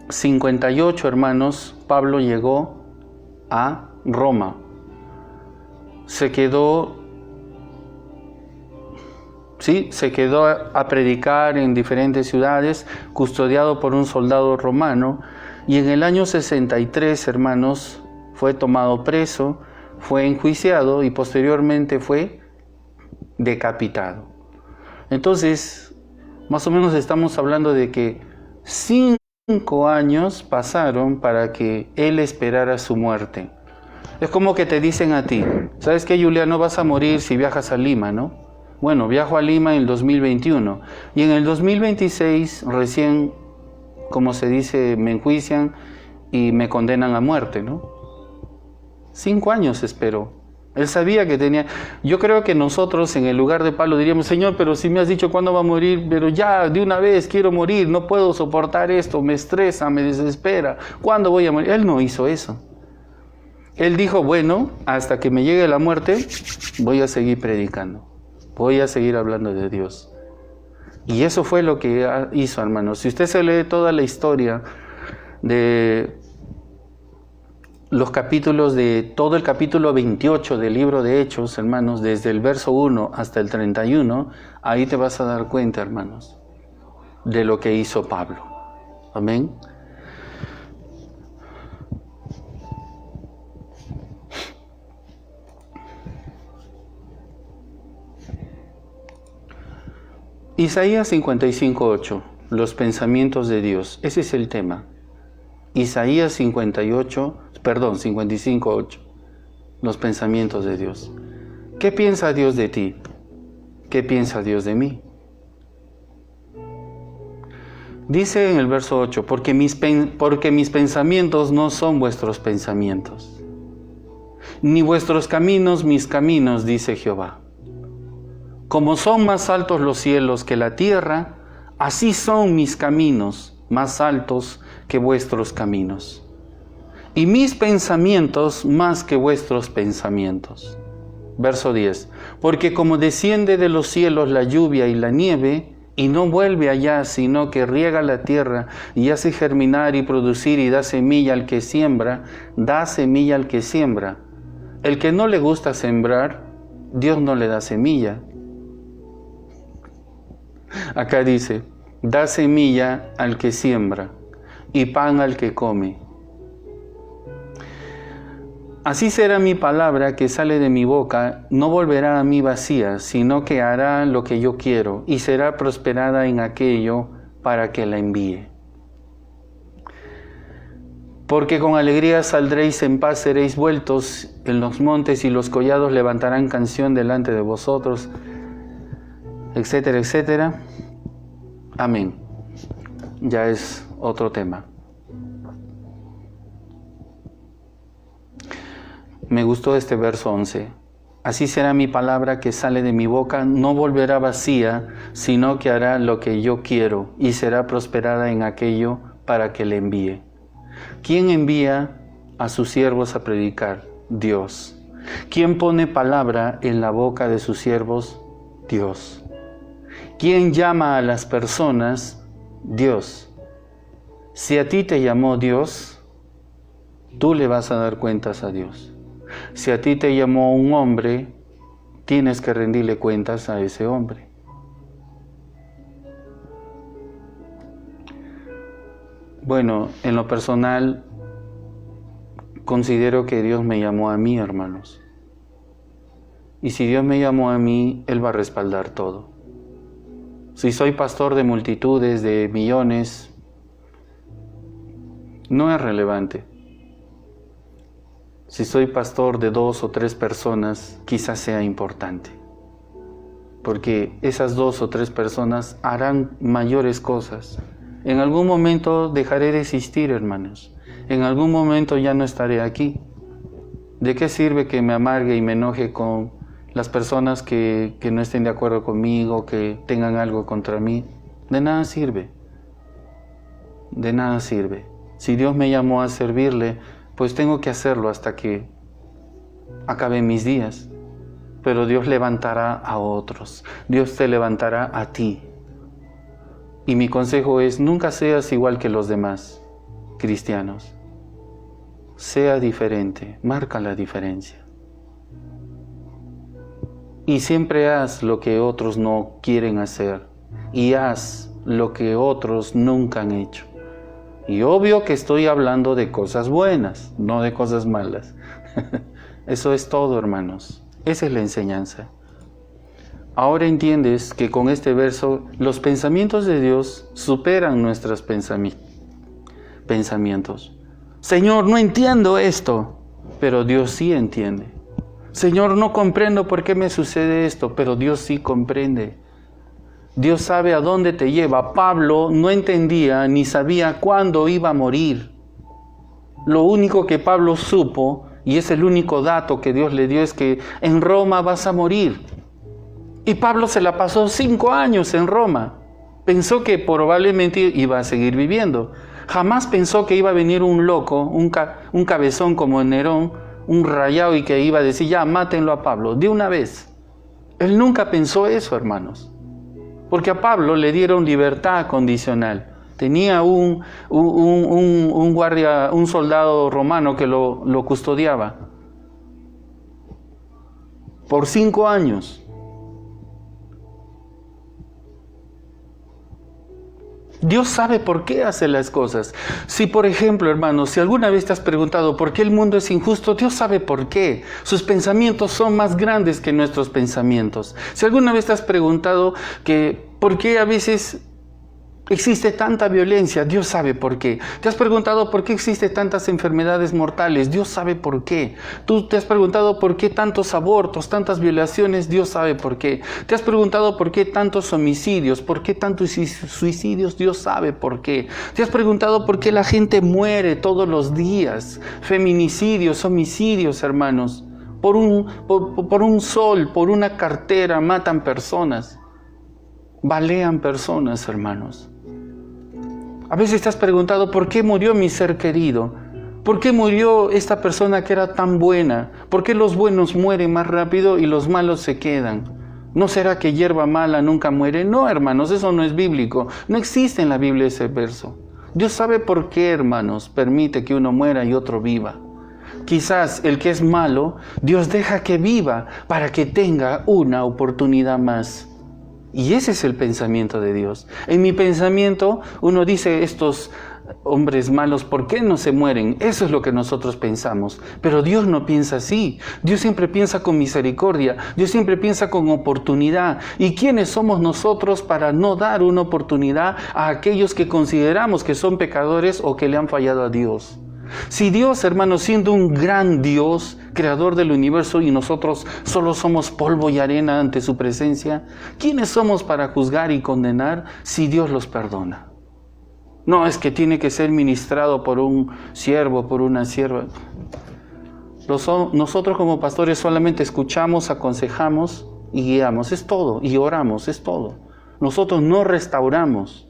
58, hermanos, Pablo llegó a Roma. Se quedó a predicar en diferentes ciudades, custodiado por un soldado romano, y en el año 63, hermanos, fue tomado preso, fue enjuiciado y posteriormente fue decapitado. Entonces, más o menos estamos hablando de que 5 años pasaron para que él esperara su muerte. Es como que te dicen a ti, ¿sabes qué, Julián? No vas a morir si viajas a Lima, ¿no? Bueno, viajo a Lima en el 2021 y en el 2026 recién, como se dice, me enjuician y me condenan a muerte, ¿no? 5 años esperó. Él sabía que tenía... Yo creo que nosotros en el lugar de Pablo diríamos, Señor, pero si me has dicho cuándo va a morir, pero ya, de una vez quiero morir, no puedo soportar esto, me estresa, me desespera, ¿cuándo voy a morir? Él no hizo eso. Él dijo, bueno, hasta que me llegue la muerte, voy a seguir predicando, voy a seguir hablando de Dios. Y eso fue lo que hizo, hermanos. Si usted se lee toda la historia de los capítulos de todo el capítulo 28 del libro de Hechos, hermanos, desde el verso 1 hasta el 31, ahí te vas a dar cuenta, hermanos, de lo que hizo Pablo. Amén. Isaías 55:8, los pensamientos de Dios. Ese es el tema. Isaías 55:8, los pensamientos de Dios. ¿Qué piensa Dios de ti? ¿Qué piensa Dios de mí? Dice en el verso 8, porque mis pensamientos no son vuestros pensamientos, ni vuestros caminos mis caminos, dice Jehová. Como son más altos los cielos que la tierra, así son mis caminos más altos que vuestros caminos, y mis pensamientos más que vuestros pensamientos. Verso 10. Porque como desciende de los cielos la lluvia y la nieve, y no vuelve allá, sino que riega la tierra, y hace germinar y producir, y da semilla al que siembra, da semilla al que siembra. El que no le gusta sembrar, Dios no le da semilla. Acá dice, da semilla al que siembra y pan al que come. Así será mi palabra que sale de mi boca, no volverá a mí vacía, sino que hará lo que yo quiero y será prosperada en aquello para que la envíe. Porque con alegría saldréis, en paz seréis vueltos, en los montes y los collados levantarán canción delante de vosotros, etcétera, etcétera. Amén. Ya es otro tema. Me gustó este verso 11. Así será mi palabra que sale de mi boca, no volverá vacía, sino que hará lo que yo quiero y será prosperada en aquello para que le envíe. ¿Quién envía a sus siervos a predicar? Dios. ¿Quién pone palabra en la boca de sus siervos? Dios. ¿Quién llama a las personas? Dios. Si a ti te llamó Dios, tú le vas a dar cuentas a Dios. Si a ti te llamó un hombre, tienes que rendirle cuentas a ese hombre. Bueno, en lo personal, considero que Dios me llamó a mí, hermanos. Y si Dios me llamó a mí, Él va a respaldar todo. Si soy pastor de multitudes, de millones, no es relevante. Si soy pastor de 2 o 3 personas, quizás sea importante. Porque esas 2 o 3 personas harán mayores cosas. En algún momento dejaré de existir, hermanos. En algún momento ya no estaré aquí. ¿De qué sirve que me amargue y me enoje con las personas que no estén de acuerdo conmigo, que tengan algo contra mí? De nada sirve. De nada sirve. Si Dios me llamó a servirle, pues tengo que hacerlo hasta que acaben mis días. Pero Dios levantará a otros. Dios te levantará a ti. Y mi consejo es, nunca seas igual que los demás cristianos. Sea diferente, marca la diferencia. Y siempre haz lo que otros no quieren hacer. Y haz lo que otros nunca han hecho. Y obvio que estoy hablando de cosas buenas, no de cosas malas. Eso es todo, hermanos. Esa es la enseñanza. Ahora entiendes que con este verso los pensamientos de Dios superan nuestros pensamientos. Señor, no entiendo esto, pero Dios sí entiende. Señor, no comprendo por qué me sucede esto, pero Dios sí comprende. Dios sabe a dónde te lleva. Pablo no entendía ni sabía cuándo iba a morir. Lo único que Pablo supo Y es el único dato que Dios le dio, es que en Roma vas a morir. Y Pablo se la pasó 5 años en Roma. Pensó que probablemente iba a seguir viviendo. Jamás pensó que iba a venir un loco, un cabezón como Nerón, un rayado, y que iba a decir, ya, mátenlo a Pablo, de una vez. Él nunca pensó eso, hermanos. Porque a Pablo le dieron libertad condicional. Tenía un guardia, un soldado romano que lo custodiaba. Por 5 años. Dios sabe por qué hace las cosas. Si, por ejemplo, hermanos, si alguna vez te has preguntado por qué el mundo es injusto, Dios sabe por qué. Sus pensamientos son más grandes que nuestros pensamientos. Si alguna vez te has preguntado por qué a veces existe tanta violencia, Dios sabe por qué. Te has preguntado por qué existen tantas enfermedades mortales, Dios sabe por qué. Tú te has preguntado por qué tantos abortos, tantas violaciones, Dios sabe por qué. Te has preguntado por qué tantos homicidios, por qué tantos suicidios, Dios sabe por qué. Te has preguntado por qué la gente muere todos los días. Feminicidios, homicidios, hermanos. Por un sol, por una cartera, matan personas. Balean personas, hermanos. A veces te has preguntado por qué murió mi ser querido, por qué murió esta persona que era tan buena, por qué los buenos mueren más rápido y los malos se quedan. ¿No será que hierba mala nunca muere? No, hermanos, eso no es bíblico. No existe en la Biblia ese verso. Dios sabe por qué, hermanos, permite que uno muera y otro viva. Quizás el que es malo, Dios deja que viva para que tenga una oportunidad más. Y ese es el pensamiento de Dios. En mi pensamiento, uno dice, estos hombres malos, ¿por qué no se mueren? Eso es lo que nosotros pensamos. Pero Dios no piensa así. Dios siempre piensa con misericordia. Dios siempre piensa con oportunidad. ¿Y quiénes somos nosotros para no dar una oportunidad a aquellos que consideramos que son pecadores o que le han fallado a Dios? Si Dios, hermanos, siendo un gran Dios, creador del universo, y nosotros solo somos polvo y arena ante su presencia, ¿quiénes somos para juzgar y condenar si Dios los perdona? No, es que tiene que ser ministrado por un siervo, por una sierva. Nosotros como pastores solamente escuchamos, aconsejamos y guiamos, es todo, y oramos, es todo. Nosotros no restauramos.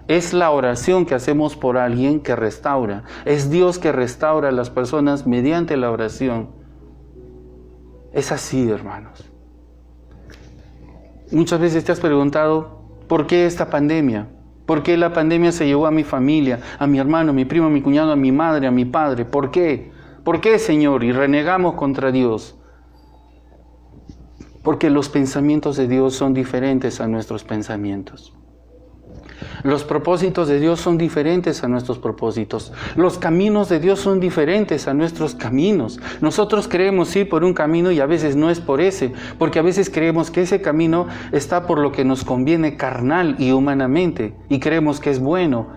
Es la oración que hacemos por alguien que restaura. Es Dios que restaura a las personas mediante la oración. Es así, hermanos. Muchas veces te has preguntado, ¿por qué esta pandemia? ¿Por qué la pandemia se llevó a mi familia, a mi hermano, a mi primo, a mi cuñado, a mi madre, a mi padre? ¿Por qué? ¿Por qué, Señor? Y renegamos contra Dios. Porque los pensamientos de Dios son diferentes a nuestros pensamientos. Los propósitos de Dios son diferentes a nuestros propósitos. Los caminos de Dios son diferentes a nuestros caminos. Nosotros queremos ir por un camino y a veces no es por ese, porque a veces creemos que ese camino está por lo que nos conviene carnal y humanamente, y creemos que es bueno,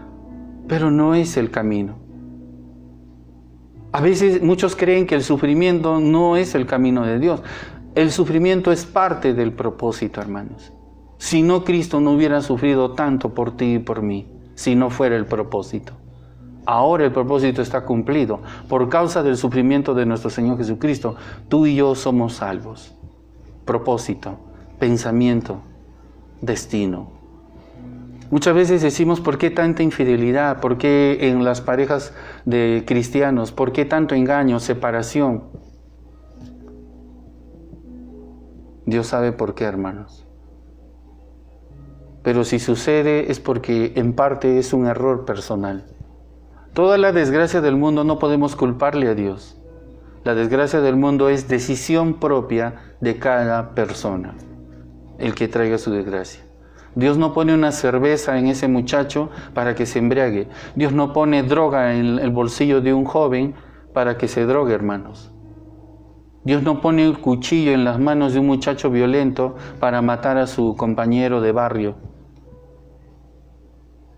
pero no es el camino. A veces muchos creen que el sufrimiento no es el camino de Dios. El sufrimiento es parte del propósito, hermanos. Si no, Cristo no hubiera sufrido tanto por ti y por mí, si no fuera el propósito. Ahora el propósito está cumplido. Por causa del sufrimiento de nuestro Señor Jesucristo, tú y yo somos salvos. Propósito, pensamiento, destino. Muchas veces decimos, ¿por qué tanta infidelidad? ¿Por qué en las parejas de cristianos? ¿Por qué tanto engaño, separación? Dios sabe por qué, hermanos. Pero si sucede es porque en parte es un error personal. Toda la desgracia del mundo no podemos culparle a Dios. La desgracia del mundo es decisión propia de cada persona, el que traiga su desgracia. Dios no pone una cerveza en ese muchacho para que se embriague. Dios no pone droga en el bolsillo de un joven para que se drogue, hermanos. Dios no pone el cuchillo en las manos de un muchacho violento para matar a su compañero de barrio.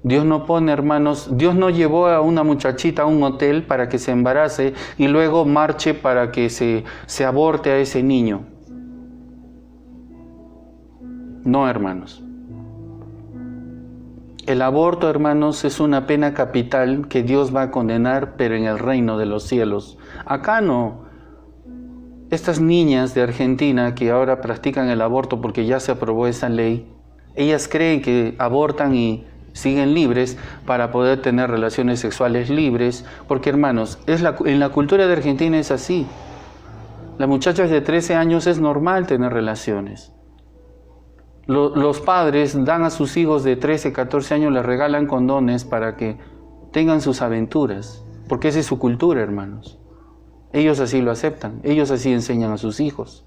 Dios no pone, hermanos, Dios no llevó a una muchachita a un hotel para que se embarace y luego marche para que se aborte a ese niño. No, hermanos. El aborto, hermanos, es una pena capital que Dios va a condenar, pero en el reino de los cielos. Acá no. Estas niñas de Argentina que ahora practican el aborto porque ya se aprobó esa ley, ellas creen que abortan y siguen libres para poder tener relaciones sexuales libres, porque hermanos, en la cultura de Argentina es así. Las muchachas de 13 años es normal tener relaciones. Los padres dan a sus hijos de 13, 14 años, les regalan condones para que tengan sus aventuras, porque esa es su cultura, hermanos. Ellos así lo aceptan, ellos así enseñan a sus hijos.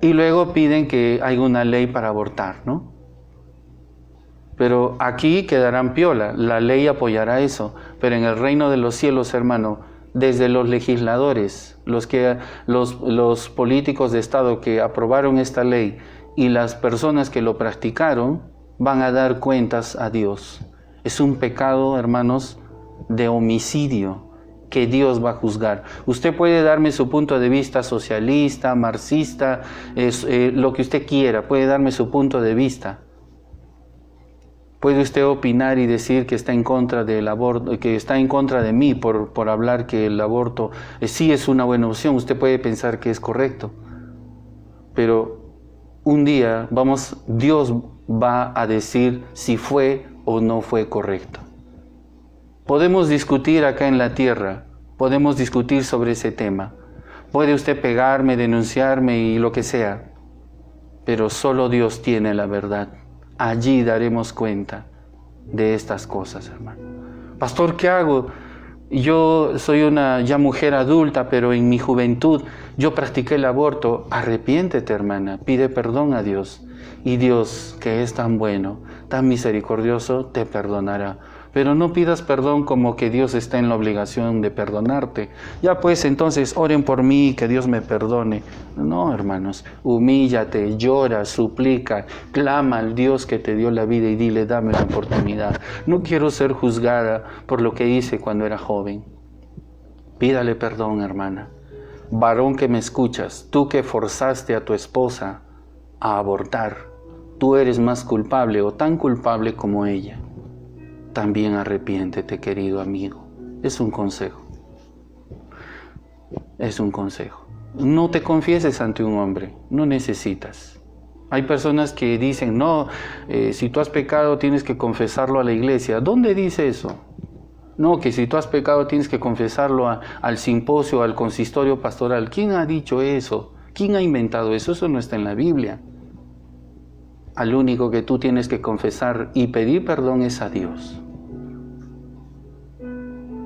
Y luego piden que haya una ley para abortar, ¿no? Pero aquí quedarán piola, la ley apoyará eso, pero en el reino de los cielos, hermano, desde los legisladores, los políticos de Estado que aprobaron esta ley y las personas que lo practicaron, van a dar cuentas a Dios. Es un pecado, hermanos, de homicidio que Dios va a juzgar. Usted puede darme su punto de vista socialista, marxista, lo que usted quiera, puede darme su punto de vista. Puede usted opinar y decir que está en contra del aborto, que está en contra de mí por hablar que el aborto sí es una buena opción. Usted puede pensar que es correcto. Pero un día Dios va a decir si fue o no fue correcto. Podemos discutir acá en la tierra, podemos discutir sobre ese tema. Puede usted pegarme, denunciarme y lo que sea, pero solo Dios tiene la verdad. Allí daremos cuenta de estas cosas, hermano. Pastor, ¿qué hago? Yo soy una ya mujer adulta, pero en mi juventud yo practiqué el aborto. Arrepiéntete, hermana, pide perdón a Dios. Y Dios, que es tan bueno, tan misericordioso, te perdonará. Pero no pidas perdón como que Dios está en la obligación de perdonarte. Ya pues, entonces, oren por mí, que Dios me perdone. No, hermanos, humíllate, llora, suplica, clama al Dios que te dio la vida y dile, dame la oportunidad. No quiero ser juzgada por lo que hice cuando era joven. Pídale perdón, hermana. Varón que me escuchas, tú que forzaste a tu esposa a abortar, tú eres más culpable o tan culpable como ella. También arrepiéntete, querido amigo. Es un consejo. Es un consejo. No te confieses ante un hombre, no necesitas. Hay personas que dicen, no, si tú has pecado tienes que confesarlo a la iglesia. ¿Dónde dice eso? No, que si tú has pecado tienes que confesarlo al simposio, al consistorio pastoral. ¿Quién ha dicho eso? ¿Quién ha inventado eso? Eso no está en la Biblia. Al único que tú tienes que confesar y pedir perdón es a Dios.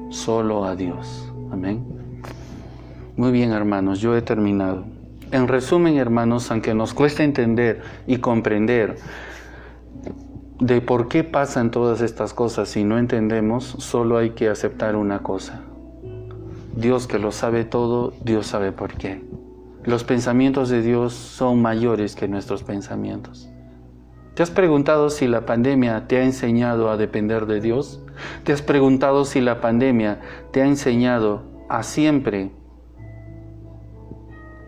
Solo a Dios. Amén. Muy bien, hermanos, yo he terminado. En resumen, hermanos, aunque nos cueste entender y comprender de por qué pasan todas estas cosas si no entendemos, solo hay que aceptar una cosa. Dios, que lo sabe todo, Dios sabe por qué. Los pensamientos de Dios son mayores que nuestros pensamientos. ¿Te has preguntado si la pandemia te ha enseñado a depender de Dios? ¿Te has preguntado si la pandemia te ha enseñado a siempre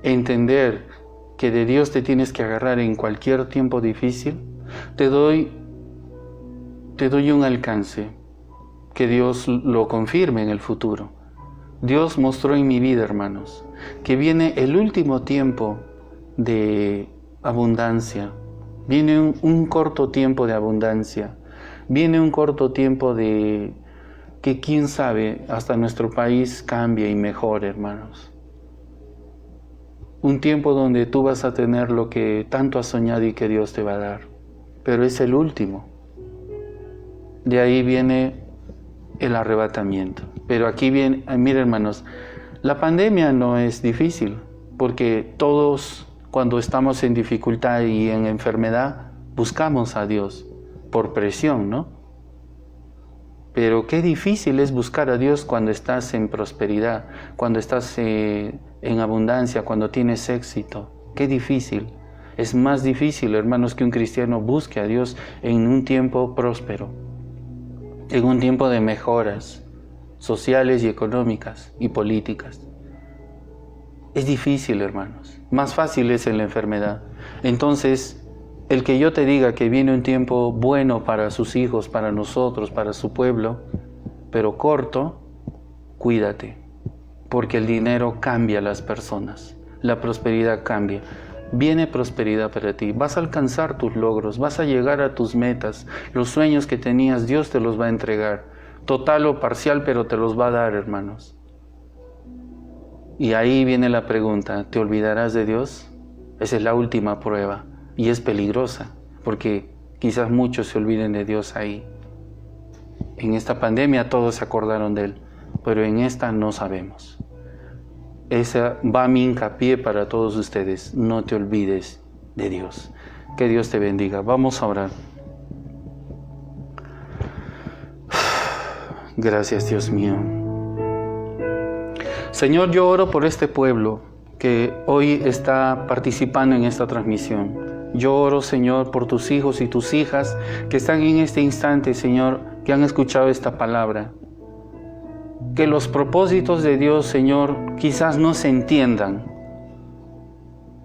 entender que de Dios te tienes que agarrar en cualquier tiempo difícil? Te doy un alcance, que Dios lo confirme en el futuro. Dios mostró en mi vida, hermanos, que viene el último tiempo de abundancia. Viene un corto tiempo de abundancia, viene un corto tiempo de que quién sabe, hasta nuestro país cambie y mejore, hermanos. Un tiempo donde tú vas a tener lo que tanto has soñado y que Dios te va a dar, pero es el último. De ahí viene el arrebatamiento. Pero aquí viene, mira, hermanos, la pandemia no es difícil, porque todos, cuando estamos en dificultad y en enfermedad, buscamos a Dios por presión, ¿no? Pero qué difícil es buscar a Dios cuando estás en prosperidad, cuando estás en abundancia, cuando tienes éxito. Qué difícil. Es más difícil, hermanos, que un cristiano busque a Dios en un tiempo próspero, en un tiempo de mejoras sociales y económicas y políticas. Es difícil, hermanos. Más fácil es en la enfermedad. Entonces, el que yo te diga que viene un tiempo bueno para sus hijos, para nosotros, para su pueblo, pero corto, cuídate. porque el dinero cambia a las personas, la prosperidad cambia. Viene prosperidad para ti, vas a alcanzar tus logros, vas a llegar a tus metas, los sueños que tenías, Dios te los va a entregar, total o parcial, pero te los va a dar, hermanos. Y ahí viene la pregunta, ¿te olvidarás de Dios? Esa es la última prueba y es peligrosa, porque quizás muchos se olviden de Dios ahí. En esta pandemia todos se acordaron de Él, pero en esta no sabemos. Esa va mi hincapié para todos ustedes. No te olvides de Dios. Que Dios te bendiga. Vamos a orar. Gracias, Dios mío. Señor, yo oro por este pueblo que hoy está participando en esta transmisión. Yo oro, Señor, por tus hijos y tus hijas que están en este instante, Señor, que han escuchado esta palabra. Que los propósitos de Dios, Señor, quizás no se entiendan,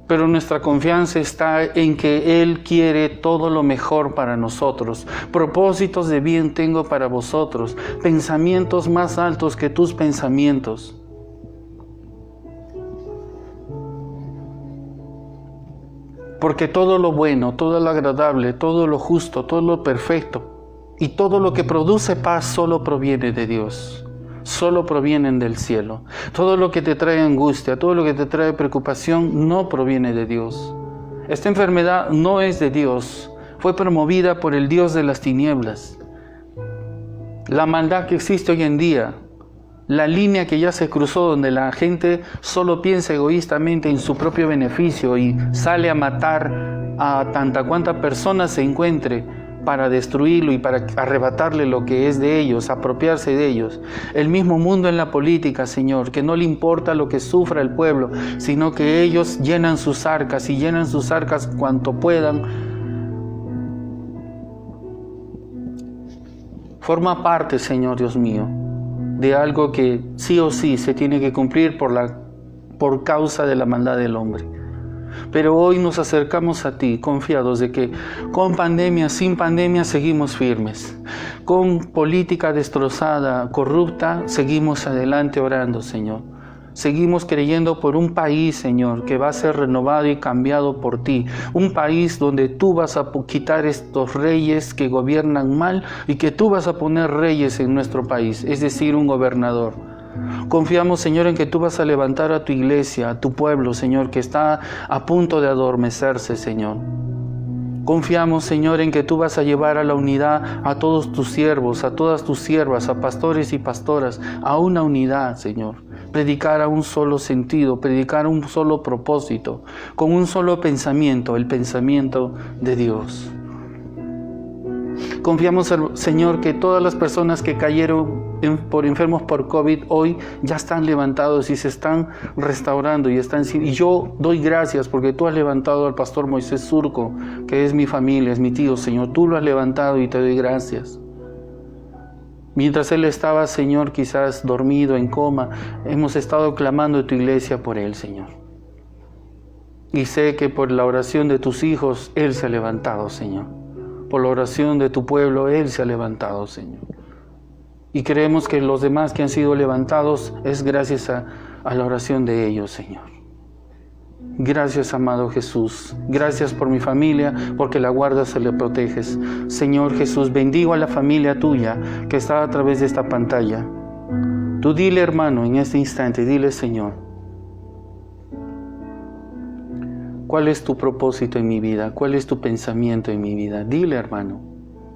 pero nuestra confianza está en que Él quiere todo lo mejor para nosotros. Propósitos de bien tengo para vosotros, pensamientos más altos que tus pensamientos. Porque todo lo bueno, todo lo agradable, todo lo justo, todo lo perfecto y todo lo que produce paz solo proviene de Dios. Solo provienen del cielo. Todo lo que te trae angustia, todo lo que te trae preocupación, no proviene de Dios. Esta enfermedad no es de Dios, fue promovida por el Dios de las tinieblas. La maldad que existe hoy en día, la línea que ya se cruzó donde la gente solo piensa egoístamente en su propio beneficio y sale a matar a tanta cuanta persona se encuentre, para destruirlo y para arrebatarle lo que es de ellos, apropiarse de ellos. El mismo mundo en la política, Señor, que no le importa lo que sufra el pueblo, sino que ellos llenan sus arcas y llenan sus arcas cuanto puedan. Forma parte, Señor Dios mío, de algo que sí o sí se tiene que cumplir por causa de la maldad del hombre. Pero hoy nos acercamos a ti confiados de que con pandemia, sin pandemia, seguimos firmes. Con política destrozada, corrupta, seguimos adelante orando, Señor. Seguimos creyendo por un país, Señor, que va a ser renovado y cambiado por ti. Un país donde tú vas a quitar estos reyes que gobiernan mal y que tú vas a poner reyes en nuestro país, es decir, un gobernador. Confiamos, Señor, en que tú vas a levantar a tu iglesia, a tu pueblo, Señor, que está a punto de adormecerse, Señor. Confiamos, Señor, en que tú vas a llevar a la unidad a todos tus siervos, a todas tus siervas, a pastores y pastoras, a una unidad, Señor. Predicar a un solo sentido, predicar a un solo propósito, con un solo pensamiento, el pensamiento de Dios. Confiamos, Señor, que todas las personas que cayeron por enfermos por COVID hoy ya están levantados y se están restaurando y yo doy gracias porque tú has levantado al pastor Moisés Surco, que es mi familia, es mi tío, Señor. Tú lo has levantado y te doy gracias. Mientras él estaba, Señor, quizás dormido, en coma, hemos estado clamando a tu iglesia por él, Señor. Y sé que por la oración de tus hijos, él se ha levantado, Señor. Por la oración de tu pueblo, él se ha levantado, Señor. Y creemos que los demás que han sido levantados es gracias a la oración de ellos, Señor. Gracias, amado Jesús. Gracias por mi familia, porque la guardas y la proteges. Señor Jesús, bendigo a la familia tuya que está a través de esta pantalla. Tú dile, hermano, en este instante, dile, Señor, ¿cuál es tu propósito en mi vida? ¿Cuál es tu pensamiento en mi vida? Dile, hermano,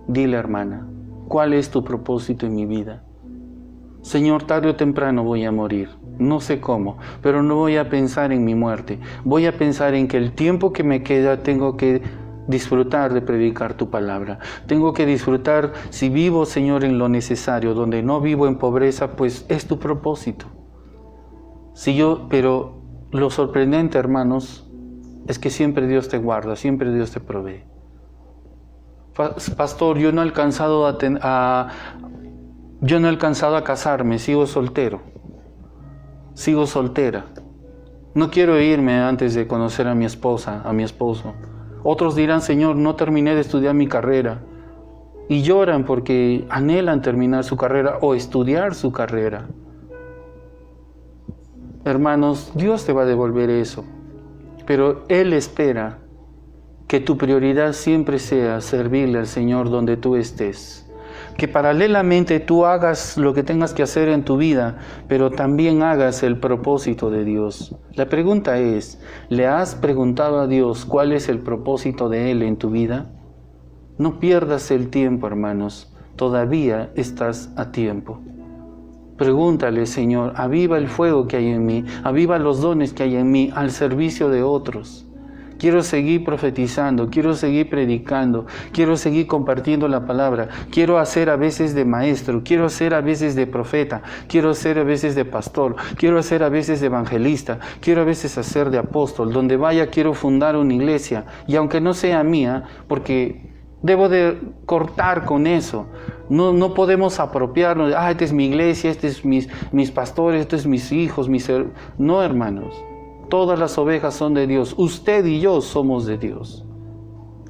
dile, hermana, ¿cuál es tu propósito en mi vida? Señor, tarde o temprano voy a morir. No sé cómo, pero no voy a pensar en mi muerte. Voy a pensar en que el tiempo que me queda tengo que disfrutar de predicar tu palabra. Tengo que disfrutar, si vivo, Señor, en lo necesario, donde no vivo en pobreza, pues es tu propósito. Pero lo sorprendente, hermanos, es que siempre Dios te guarda, siempre Dios te provee. Pastor, yo no he alcanzado a casarme, sigo soltero, sigo soltera. No quiero irme antes de conocer a mi esposa, a mi esposo. Otros dirán, Señor, no terminé de estudiar mi carrera. Y lloran porque anhelan terminar su carrera o estudiar su carrera. hermanos, Dios te va a devolver eso. Pero Él espera que tu prioridad siempre sea servirle al Señor donde tú estés. Que paralelamente tú hagas lo que tengas que hacer en tu vida, pero también hagas el propósito de Dios. La pregunta es, ¿le has preguntado a Dios cuál es el propósito de Él en tu vida? No pierdas el tiempo, hermanos. Todavía estás a tiempo. Pregúntale, Señor, aviva el fuego que hay en mí, aviva los dones que hay en mí al servicio de otros. Quiero seguir profetizando, quiero seguir predicando, quiero seguir compartiendo la palabra, quiero hacer a veces de maestro, quiero hacer a veces de profeta, quiero hacer a veces de pastor, quiero hacer a veces de evangelista, quiero a veces hacer de apóstol. Donde vaya quiero fundar una iglesia, y aunque no sea mía, porque debo de cortar con eso. No podemos apropiarnos, esta es mi iglesia, este es mis pastores, estos es mis hijos, No, hermanos. Todas las ovejas son de Dios. Usted y yo somos de Dios.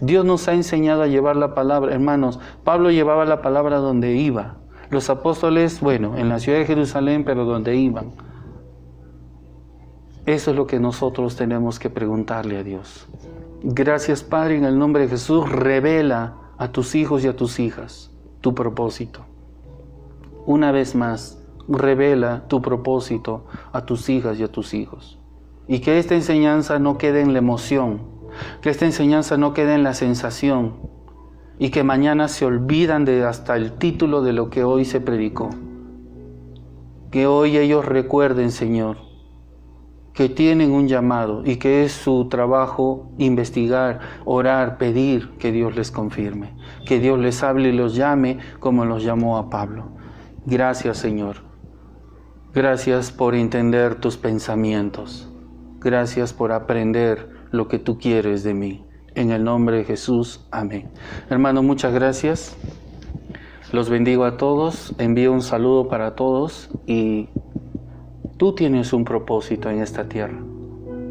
Dios nos ha enseñado a llevar la palabra. Hermanos, Pablo llevaba la palabra donde iba. Los apóstoles, bueno, en la ciudad de Jerusalén, pero donde iban. Eso es lo que nosotros tenemos que preguntarle a Dios. Gracias, Padre, en el nombre de Jesús, revela a tus hijos y a tus hijas tu propósito. Una vez más, revela tu propósito a tus hijas y a tus hijos. Y que esta enseñanza no quede en la emoción, que esta enseñanza no quede en la sensación, y que mañana se olvidan de hasta el título de lo que hoy se predicó. Que hoy ellos recuerden, Señor, que tienen un llamado y que es su trabajo investigar, orar, pedir que Dios les confirme, que Dios les hable y los llame como los llamó a Pablo. Gracias, Señor. Gracias por entender tus pensamientos. Gracias por aprender lo que tú quieres de mí. En el nombre de Jesús, amén. Hermano, muchas gracias. Los bendigo a todos. Envío un saludo para todos. Y tú tienes un propósito en esta tierra.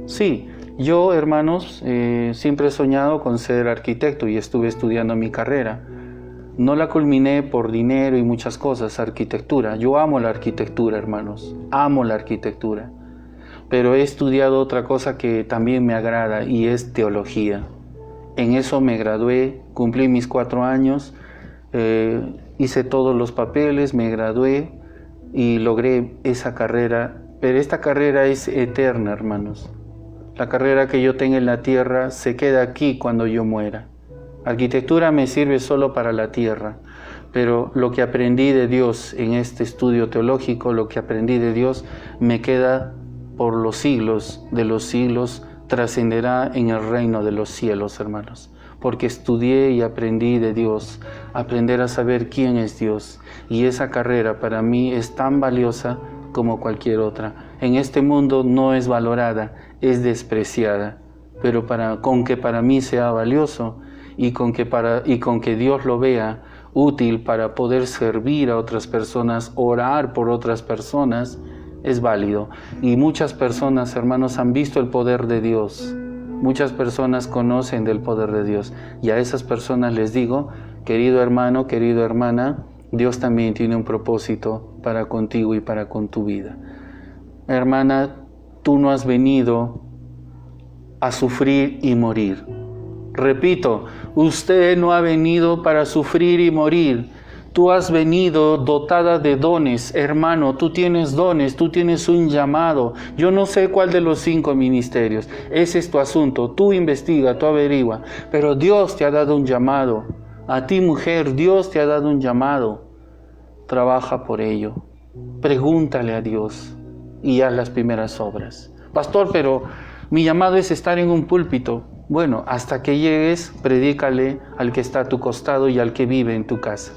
Sí, yo, hermanos, siempre he soñado con ser arquitecto y estuve estudiando mi carrera. No la culminé por dinero y muchas cosas, arquitectura. Yo amo la arquitectura, hermanos. Amo la arquitectura. Pero he estudiado otra cosa que también me agrada y es teología. En eso me gradué, cumplí mis 4 años, hice todos los papeles, me gradué y logré esa carrera. Pero esta carrera es eterna, hermanos. La carrera que yo tenga en la tierra se queda aquí cuando yo muera. Arquitectura me sirve solo para la tierra, pero lo que aprendí de Dios en este estudio teológico, lo que aprendí de Dios me queda por los siglos de los siglos, trascenderá en el reino de los cielos, hermanos. Porque estudié y aprendí de Dios, aprender a saber quién es Dios. Y esa carrera para mí es tan valiosa como cualquier otra. En este mundo no es valorada, es despreciada. Pero con que para mí sea valioso y con que Dios lo vea útil para poder servir a otras personas, orar por otras personas, es válido. Y muchas personas, hermanos, han visto el poder de Dios. Muchas personas conocen del poder de Dios. Y a esas personas les digo, querido hermano, querida hermana, Dios también tiene un propósito para contigo y para con tu vida. Hermana, tú no has venido a sufrir y morir. Repito, usted no ha venido para sufrir y morir. Tú has venido dotada de dones, hermano, tú tienes dones, tú tienes un llamado. Yo no sé cuál de los 5 ministerios, ese es tu asunto, tú investiga, tú averigua, pero Dios te ha dado un llamado. A ti, mujer, Dios te ha dado un llamado. Trabaja por ello, pregúntale a Dios y haz las primeras obras. Pastor, pero mi llamado es estar en un púlpito. Bueno, hasta que llegues, predícale al que está a tu costado y al que vive en tu casa,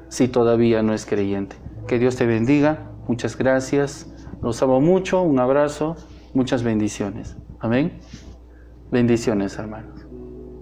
si todavía no es creyente. Que Dios te bendiga, muchas gracias, los amo mucho, un abrazo, muchas bendiciones. Amén. Bendiciones, hermano.